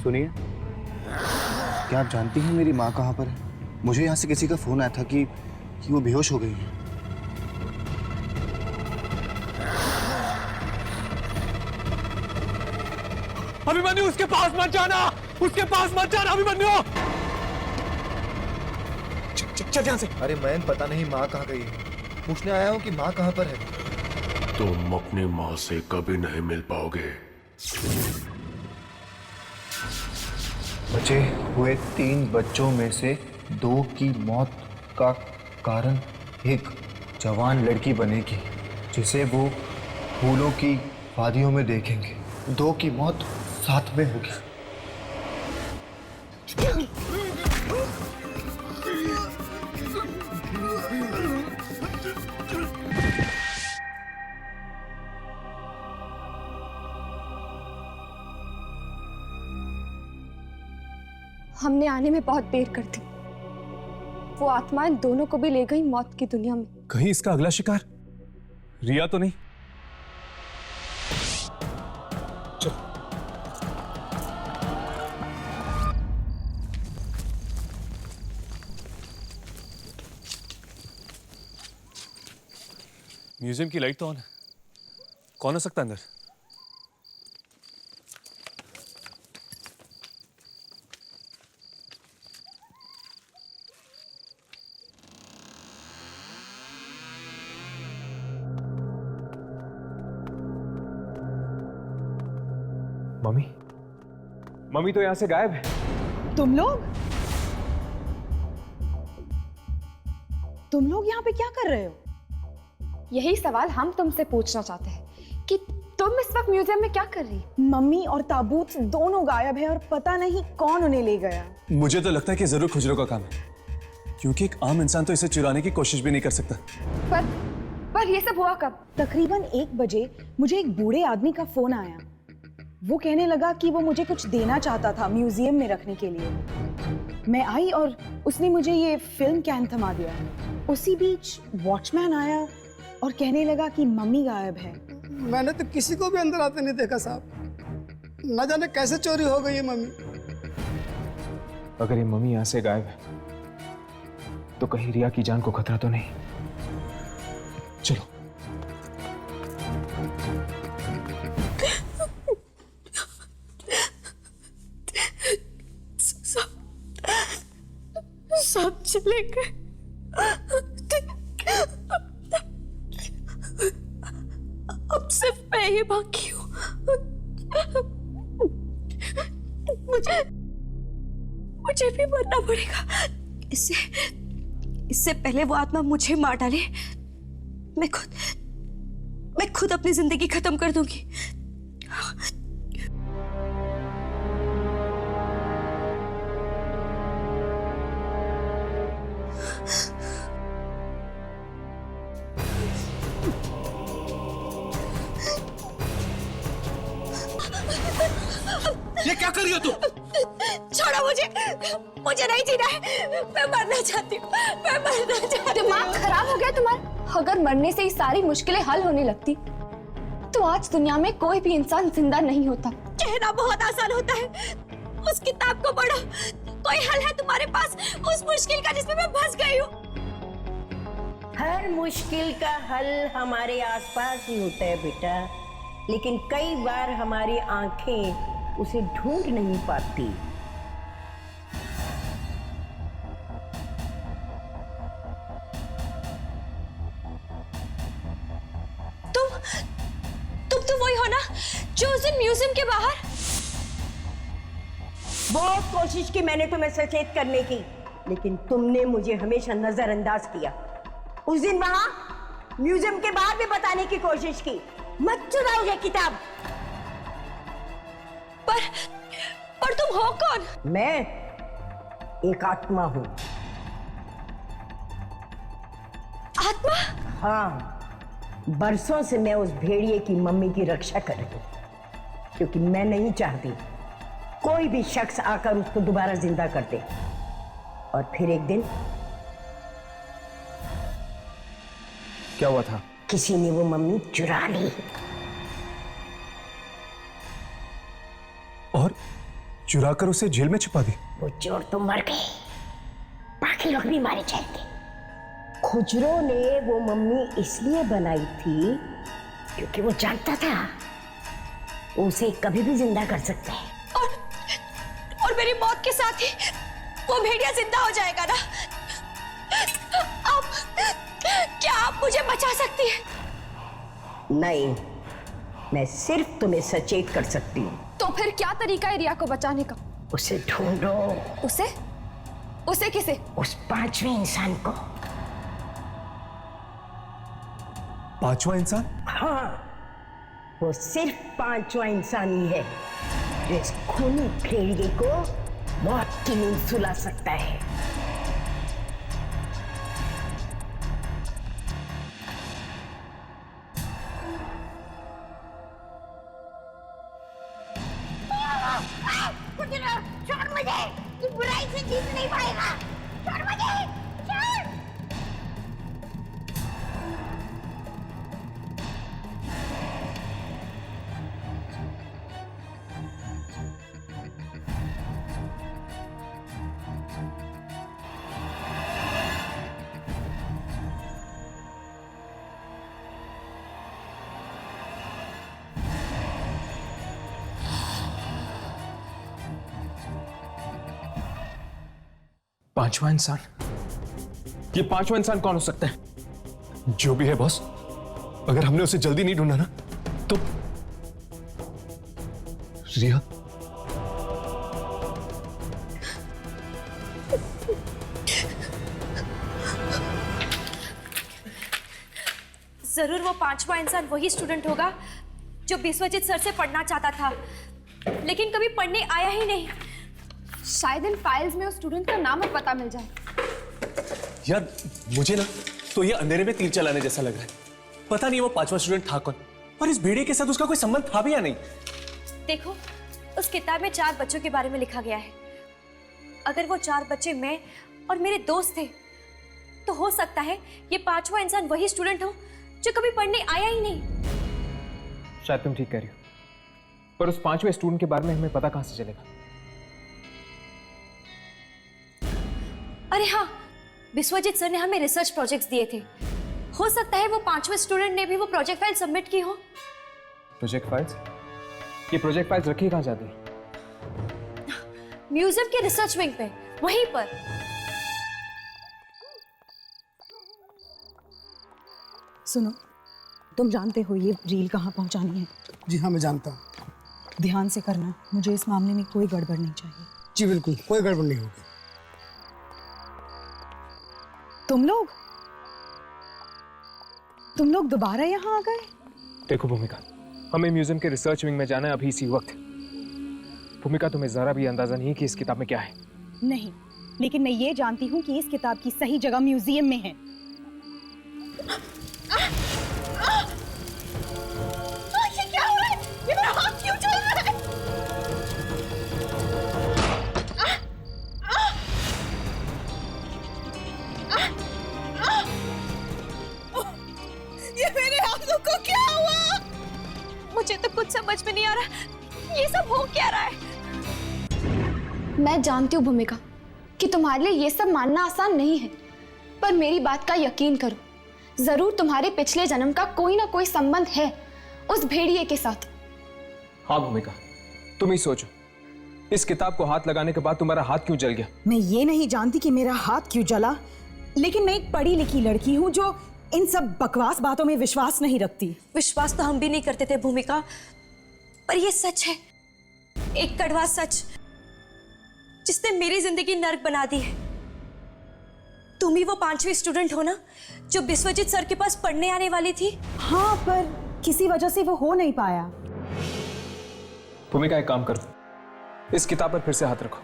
सुनिए, क्या आप जानती हैं मेरी माँ कहाँ पर है? मुझे यहाँ से किसी का फोन आया था कि वो बेहोश हो गई है। अभिमन्यु, उसके पास मत जाना, उसके पास मत जाना अभिमन्यु। चल यहाँ से। अरे मैन, पता नहीं माँ कहाँ गई है। पूछने आया हूँ कि माँ कहाँ पर है। तुम अपनी माँ से कभी नहीं मिल पाओगे। बचे हुए 3 बच्चों में से 2 की मौत का कारण एक जवान लड़की बनेगी, जिसे वो फूलों की वादियों में देखेंगे। 2 की मौत साथ में होगी। हमने आने में बहुत देर कर दी। वो आत्माएं दोनों को भी ले गई मौत की दुनिया में। कहीं इसका अगला शिकार रिया तो नहीं? चलो। म्यूजियम की लाइट तो ऑन है। कौन हो सकता है अंदर? मम्मी, मम्मी तो यहां से गायब है। तुम लोग यहाँ पे क्या कर रहे हो? यही सवाल हम तुमसे पूछना चाहते हैं कि तुम इस वक्त म्यूजियम में क्या कर रही हो? मम्मी और ताबूत दोनों गायब है और पता नहीं कौन उन्हें ले गया। मुझे तो लगता है कि जरूर खुजरों का काम है, क्योंकि एक आम इंसान तो इसे चुराने की कोशिश भी नहीं कर सकता। पर ये सब हुआ कब? तकरीबन 1 बजे मुझे एक बूढ़े आदमी का फोन आया। वो कहने लगा कि वो मुझे कुछ देना चाहता था म्यूजियम में रखने के लिए। मैं आई और उसने मुझे ये फिल्म कैन थमा दिया। उसी बीच वॉचमैन आया और कहने लगा कि मम्मी गायब है। मैंने तो किसी को भी अंदर आते नहीं देखा साहब। न जाने कैसे चोरी हो गई है मम्मी। अगर ये मम्मी यहां से गायब है तो कहीं रिया की जान को खतरा तो नहीं? चलो। सब चले गए। अब सिर्फ मैं ही बाकी हूँ। मुझे भी मरना पड़ेगा। इससे पहले वो आत्मा मुझे मार डाले, मैं खुद अपनी जिंदगी खत्म कर दूंगी। ये क्या कर रही हो तुम? छोड़ो मुझे नहीं जीना है। मैं मरना चाहती हूँ। मैं मरना चाहती हूँ। दिमाग खराब हो गया तुम्हारा? अगर मरने से ही सारी मुश्किलें हल होने लगती तो आज दुनिया में कोई भी इंसान जिंदा नहीं होता। कहना बहुत आसान होता है। उस किताब को पढ़ो। कोई हल है तुम्हारे पास उस मुश्किल का जिसमें मैं फंस गई हूँ? हर मुश्किल का हल हमारे आसपास ही होता है बेटा, लेकिन कई बार हमारी आंखें उसे ढूंढ नहीं पाती। तुम तो वही हो ना जो उस दिन म्यूजियम के बाहर? बहुत कोशिश की मैंने तुम्हें सचेत करने की, लेकिन तुमने मुझे हमेशा नजरअंदाज किया। उस दिन वहां म्यूजियम के बाहर भी बताने की कोशिश की, मत चुराओ ये किताब। पर तुम हो कौन? मैं एक आत्मा हूं। आत्मा? हाँ, बरसों से मैं उस भेड़िए की मम्मी की रक्षा कर रही हूं, क्योंकि मैं नहीं चाहती कोई भी शख्स आकर उसको दोबारा जिंदा कर दे। और फिर एक दिन क्या हुआ था? किसी ने वो मम्मी चुरा ली। और चुरा कर उसे जेल में छुपा दी। वो चोर तो मर गए, बाकी लोग भी मारे जाएंगे। खुजरो ने वो मम्मी इसलिए बनाई थी क्योंकि वो जानता था उसे कभी भी जिंदा कर सकता है। और मेरी मौत के साथ ही वो भेड़िया जिंदा हो जाएगा ना? आप क्या आप मुझे बचा सकती हैं? नहीं, मैं सिर्फ तुम्हें सचेत कर सकती हूँ। तो फिर क्या तरीका है रिया को बचाने का? उसे ढूंढो। उसे? उसे किसे? उस पांचवें इंसान को। पांचवा इंसान? हाँ, वो सिर्फ पांचवा इंसान ही है जो इस खूनी भेड़िए को मौत की नींद सुला सकता है। छोड़ मुझे, तू बुराई से जीत नहीं पाएगा। छोड़ मुझे, छोड़। पांचवा इंसान? ये पांचवा इंसान कौन हो सकता है? जो भी है बॉस, अगर हमने उसे जल्दी नहीं ढूंढा ना तो रिया। जरूर वो पांचवा इंसान वही स्टूडेंट होगा जो बिस्वजीत सर से पढ़ना चाहता था, लेकिन कभी पढ़ने आया ही नहीं। शायद इन फाइल्स में उस स्टूडेंट का नाम और पता मिल जाए। यार मुझे ना तो ये अंधेरे में तीर चलाने जैसा लग रहा है। पता नहीं वो पांचवा स्टूडेंट था कौन, और इस भेड़िए के साथ उसका कोई संबंध था भी या नहीं। देखो, उस किताब में 4 बच्चों के बारे में लिखा गया है। अगर वो 4 बच्चे मैं और मेरे दोस्त थे, तो हो सकता है ये पांचवा इंसान वही स्टूडेंट हो जो कभी पढ़ने आया ही नहीं। शायद तुम ठीक कह रही हो, पर उस पांचवें स्टूडेंट के बारे में हमें पता कहां से चलेगा? अरे हाँ, बिस्वजीत सर ने हमें रिसर्च प्रोजेक्ट्स दिए थे। हो सकता है वो पांचवें स्टूडेंट ने भी वो प्रोजेक्ट फाइल सबमिट की हो। Project files? ये प्रोजेक्ट फाइल्स रखी कहां जाती है? म्यूजियम के रिसर्च विंग पे, वहीं पर। सुनो, तुम जानते हो ये रील कहाँ पहुंचानी है? जी हाँ, मैं जानता हूँ। ध्यान से करना, मुझे इस मामले में कोई गड़बड़ नहीं चाहिए। जी बिल्कुल, कोई गड़बड़ नहीं होगी। तुम लोग दोबारा यहाँ आ गए? देखो भूमिका, हमें म्यूजियम के रिसर्च विंग में जाना है अभी इसी वक्त। भूमिका, तुम्हें जरा भी अंदाजा नहीं कि इस किताब में क्या है। नहीं, लेकिन मैं ये जानती हूँ कि इस किताब की सही जगह म्यूजियम में है। ये क्या हो रहा है? ये मेरा हाथ क्यों चल रहा है? ये मेरे हाथों को क्या हुआ? मुझे तो कुछ समझ में नहीं आ रहा, ये सब हो क्या रहा है? मैं जानती हूँ भूमिका कि तुम्हारे लिए ये सब मानना आसान नहीं है, पर मेरी बात का यकीन करो, जरूर तुम्हारे पिछले जन्म का कोई ना कोई संबंध है उस भेड़िए के साथ। हाँ भूमिका, तुम ही सोचो, इस किताब को हाथ लगाने के बाद तुम्हारा हाथ क्यों जल गया? मैं ये नहीं जानती कि मेरा हाथ क्यों जला, लेकिन मैं एक पढ़ी लिखी लड़की हूँ जो इन सब बकवास बातों में विश्वास नहीं रखती। विश्वास तो हम भी नहीं करते थे भूमिका, पर ये सच है, एक कड़वा सच जिसने मेरी जिंदगी नर्क बना दी है। तुम ही वो पांचवी स्टूडेंट हो ना जो बिस्वजीत सर के पास पढ़ने आने वाली थी? हाँ, पर किसी वजह से वो हो नहीं पाया। भूमिका, एक काम करो, इस किताब पर फिर से हाथ रखो।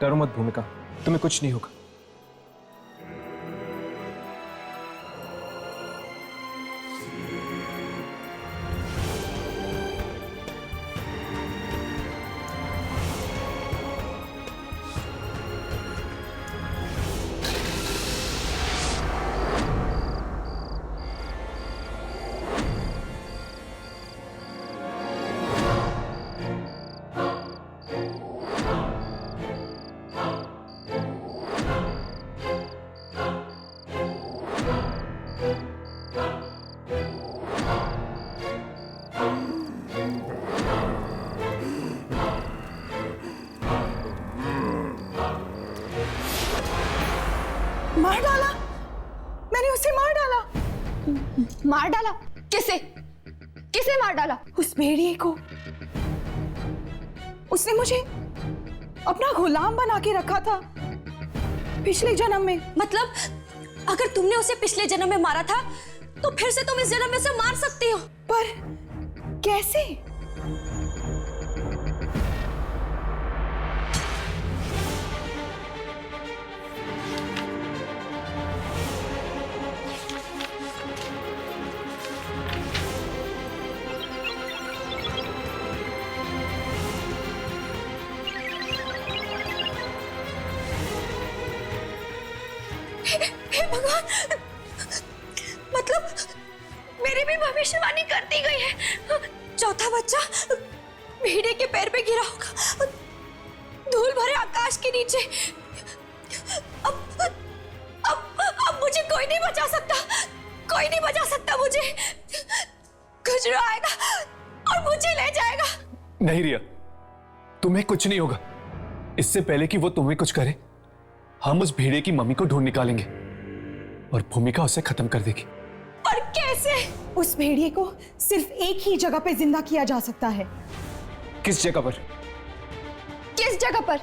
डरो मत भूमिका, तुम्हें कुछ नहीं होगा। मार डाला? मैंने उसे मार डाला। मार डाला? किसे? किसे मार डाला? उस भेड़िए को। उसने मुझे अपना गुलाम बना के रखा था पिछले जन्म में। मतलब अगर तुमने उसे पिछले जन्म में मारा था तो फिर से तुम इस जन्म में उसे मार सकती हो। पर कैसे? हे भगवान, मतलब मेरी भी भविष्यवाणी कर दी गई है। चौथा बच्चा भेड़िए के पैर पे गिरा होगा, धूल भरे आकाश के नीचे। अब मुझे कोई नहीं बचा सकता, कोई नहीं बचा सकता मुझे। खुजरो आएगा और मुझे ले जाएगा। नहीं रिया, तुम्हें कुछ नहीं होगा। इससे पहले कि वो तुम्हें कुछ करे, हम उस भेड़िए की मम्मी को ढूंढ निकालेंगे और भूमिका उसे खत्म कर देगी। पर कैसे? उस भेड़िए को सिर्फ एक ही जगह पे जिंदा किया जा सकता है। किस जगह पर? किस जगह पर?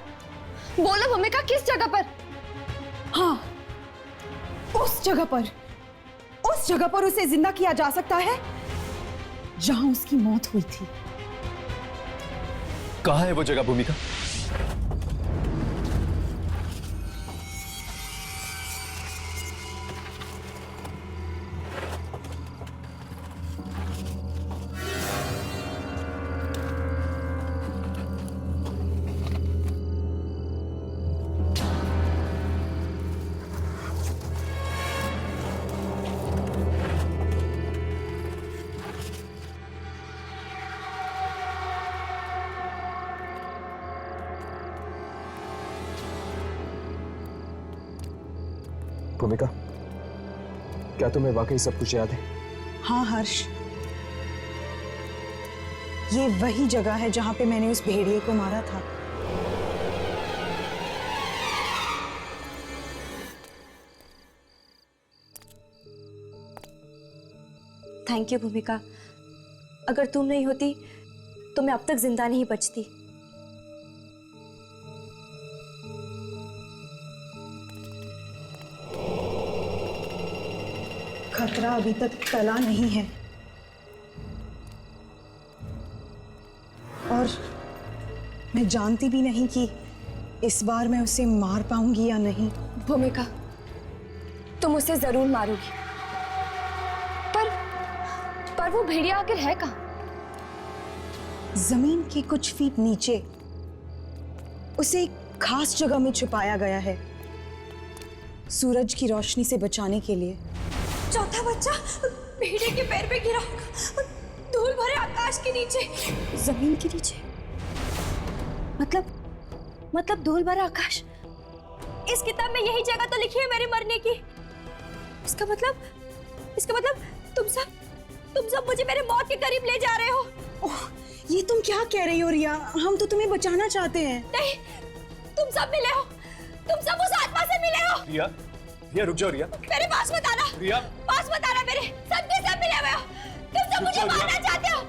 बोलो भूमिका, किस जगह पर? हाँ, उस जगह पर। उस जगह पर उसे जिंदा किया जा सकता है जहां उसकी मौत हुई थी। कहाँ है वो जगह भूमिका? भूमिका, क्या तुम्हें वाकई सब कुछ याद है? हाँ हर्ष, ये वही जगह है जहां पे मैंने उस भेड़िए को मारा था। थैंक यू भूमिका, अगर तुम नहीं होती तो मैं अब तक जिंदा नहीं बचती। खतरा अभी तक टला नहीं है और मैं जानती भी नहीं कि इस बार मैं उसे मार पाऊंगी या नहीं। भूमिका, तुम उसे जरूर मारोगी, पर वो भेड़िया आखिर है कहाँ? जमीन के कुछ फीट नीचे उसे एक खास जगह में छुपाया गया है, सूरज की रोशनी से बचाने के लिए। चौथा बच्चा भेड़िए के पैर पे गिरा होगा, धूल भरे आकाश के नीचे। जमीन के नीचे? मतलब धूल भरा आकाश? इस किताब में यही जगह तो लिखी है मेरे मरने की। इसका मतलब तुम सब मुझे मेरे मौत के करीब ले जा रहे हो। ओह, ये तुम क्या कह रही हो रिया? हम तो तुम्हें बचाना चाहते हैं। नहीं, तुम सब मिले हो, तुम सब उस आत्मा से मिले हो। रिया रुक जाओ। रिया मेरे पास मत आना। रिया पास मत आना मेरे। सब के सब मिले हुए हो, तुम सब मुझे मारना चाहते हो।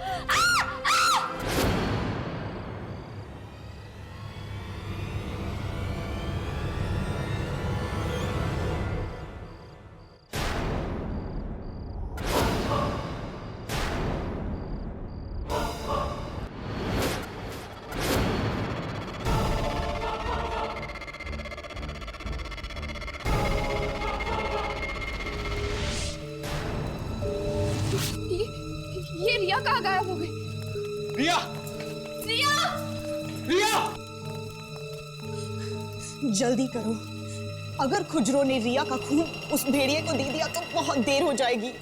ये रिया कहाँ गायब हो गई? रिया! रिया! रिया! जल्दी करो, अगर खुजरो ने रिया का खून उस भेड़िए को दे दिया तो बहुत देर हो जाएगी।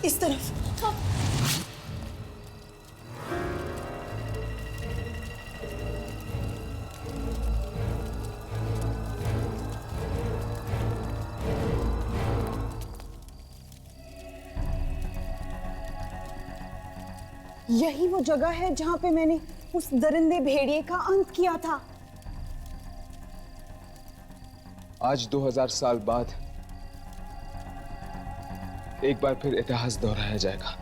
इस तरफ। यही वो जगह है जहां पे मैंने उस दरिंदे भेड़िए का अंत किया था। आज 2000 साल बाद एक बार फिर इतिहास दोहराया जाएगा।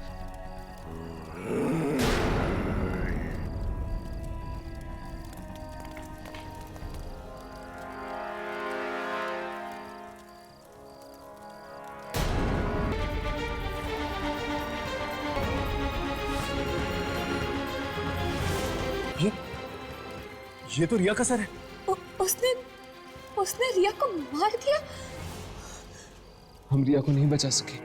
ये तो रिया का सर है। उसने रिया को मार दिया। हम रिया को नहीं बचा सके।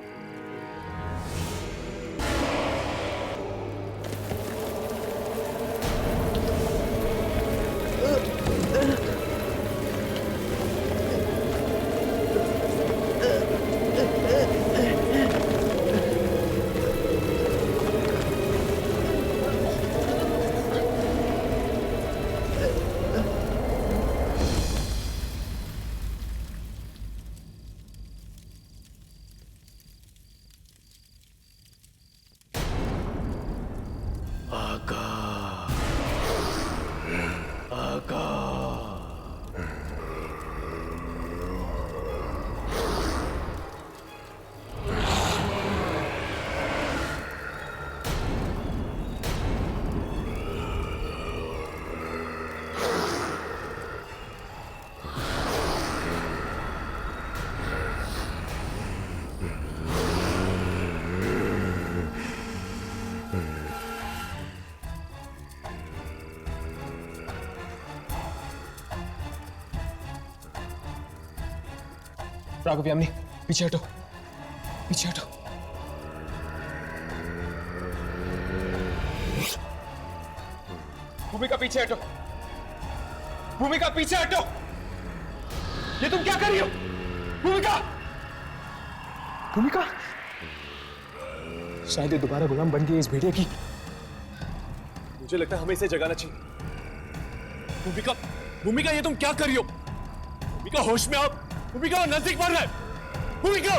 राघव, यामिनी, पीछे हटो, पीछे हटो। भूमिका पीछे हटो, भूमिका पीछे हटो। ये तुम क्या कर रही हो? भूमिका, भूमिका, शायद ये दोबारा गुलाम बन गई इस भेड़िया की। मुझे लगता है हमें इसे जगाना चाहिए। भूमिका, भूमिका, ये तुम क्या कर रही हो? भूमिका, होश में आओ। भूमिका, नजदीक बढ़ रहा है। भूमिका,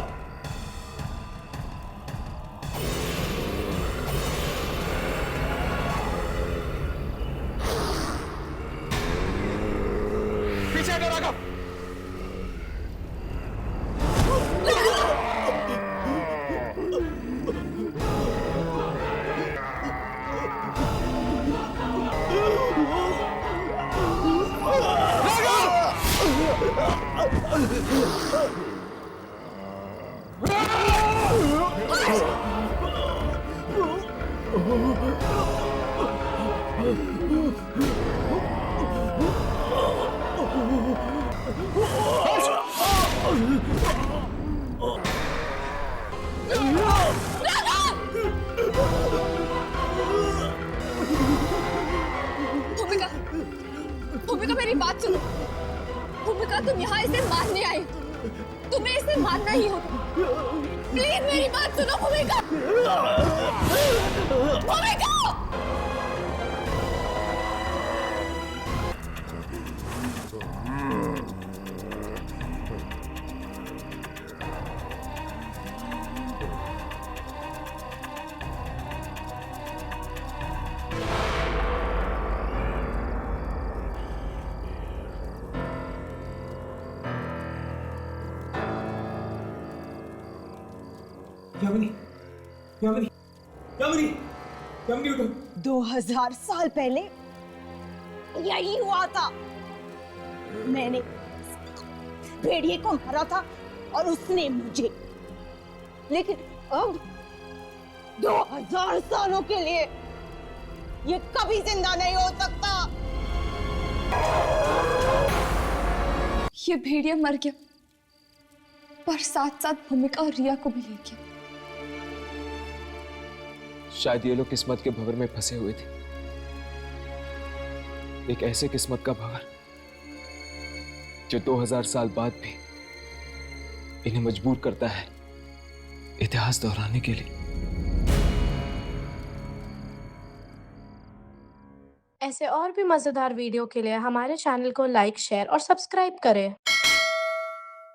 पीछे हटो राघव। भूमिका, भूमिका, मेरी बात सुनो। भूमिका, तुम यहाँ इसे मारने आई, तुम्हें इसे मारना ही होगा। प्लीज मेरी बात सुनो भूमिका। भूमिका, यामिनी, यामिनी, यामिनी, यामिनी उठो। 2000 साल पहले यही हुआ था। मैंने भेड़िए को मारा था और उसने मुझे। लेकिन अब 2000 सालों के लिए ये कभी जिंदा नहीं हो सकता। ये भेड़िया मर गया, पर साथ साथ भूमिका और रिया को भी ले गया। शायद ये लोग किस्मत के भंवर में फंसे हुए थे। एक ऐसे किस्मत का भंवर जो 2000 साल बाद भी इन्हें मजबूर करता है इतिहास दोहराने के लिए। ऐसे और भी मजेदार वीडियो के लिए हमारे चैनल को लाइक, शेयर और सब्सक्राइब करें।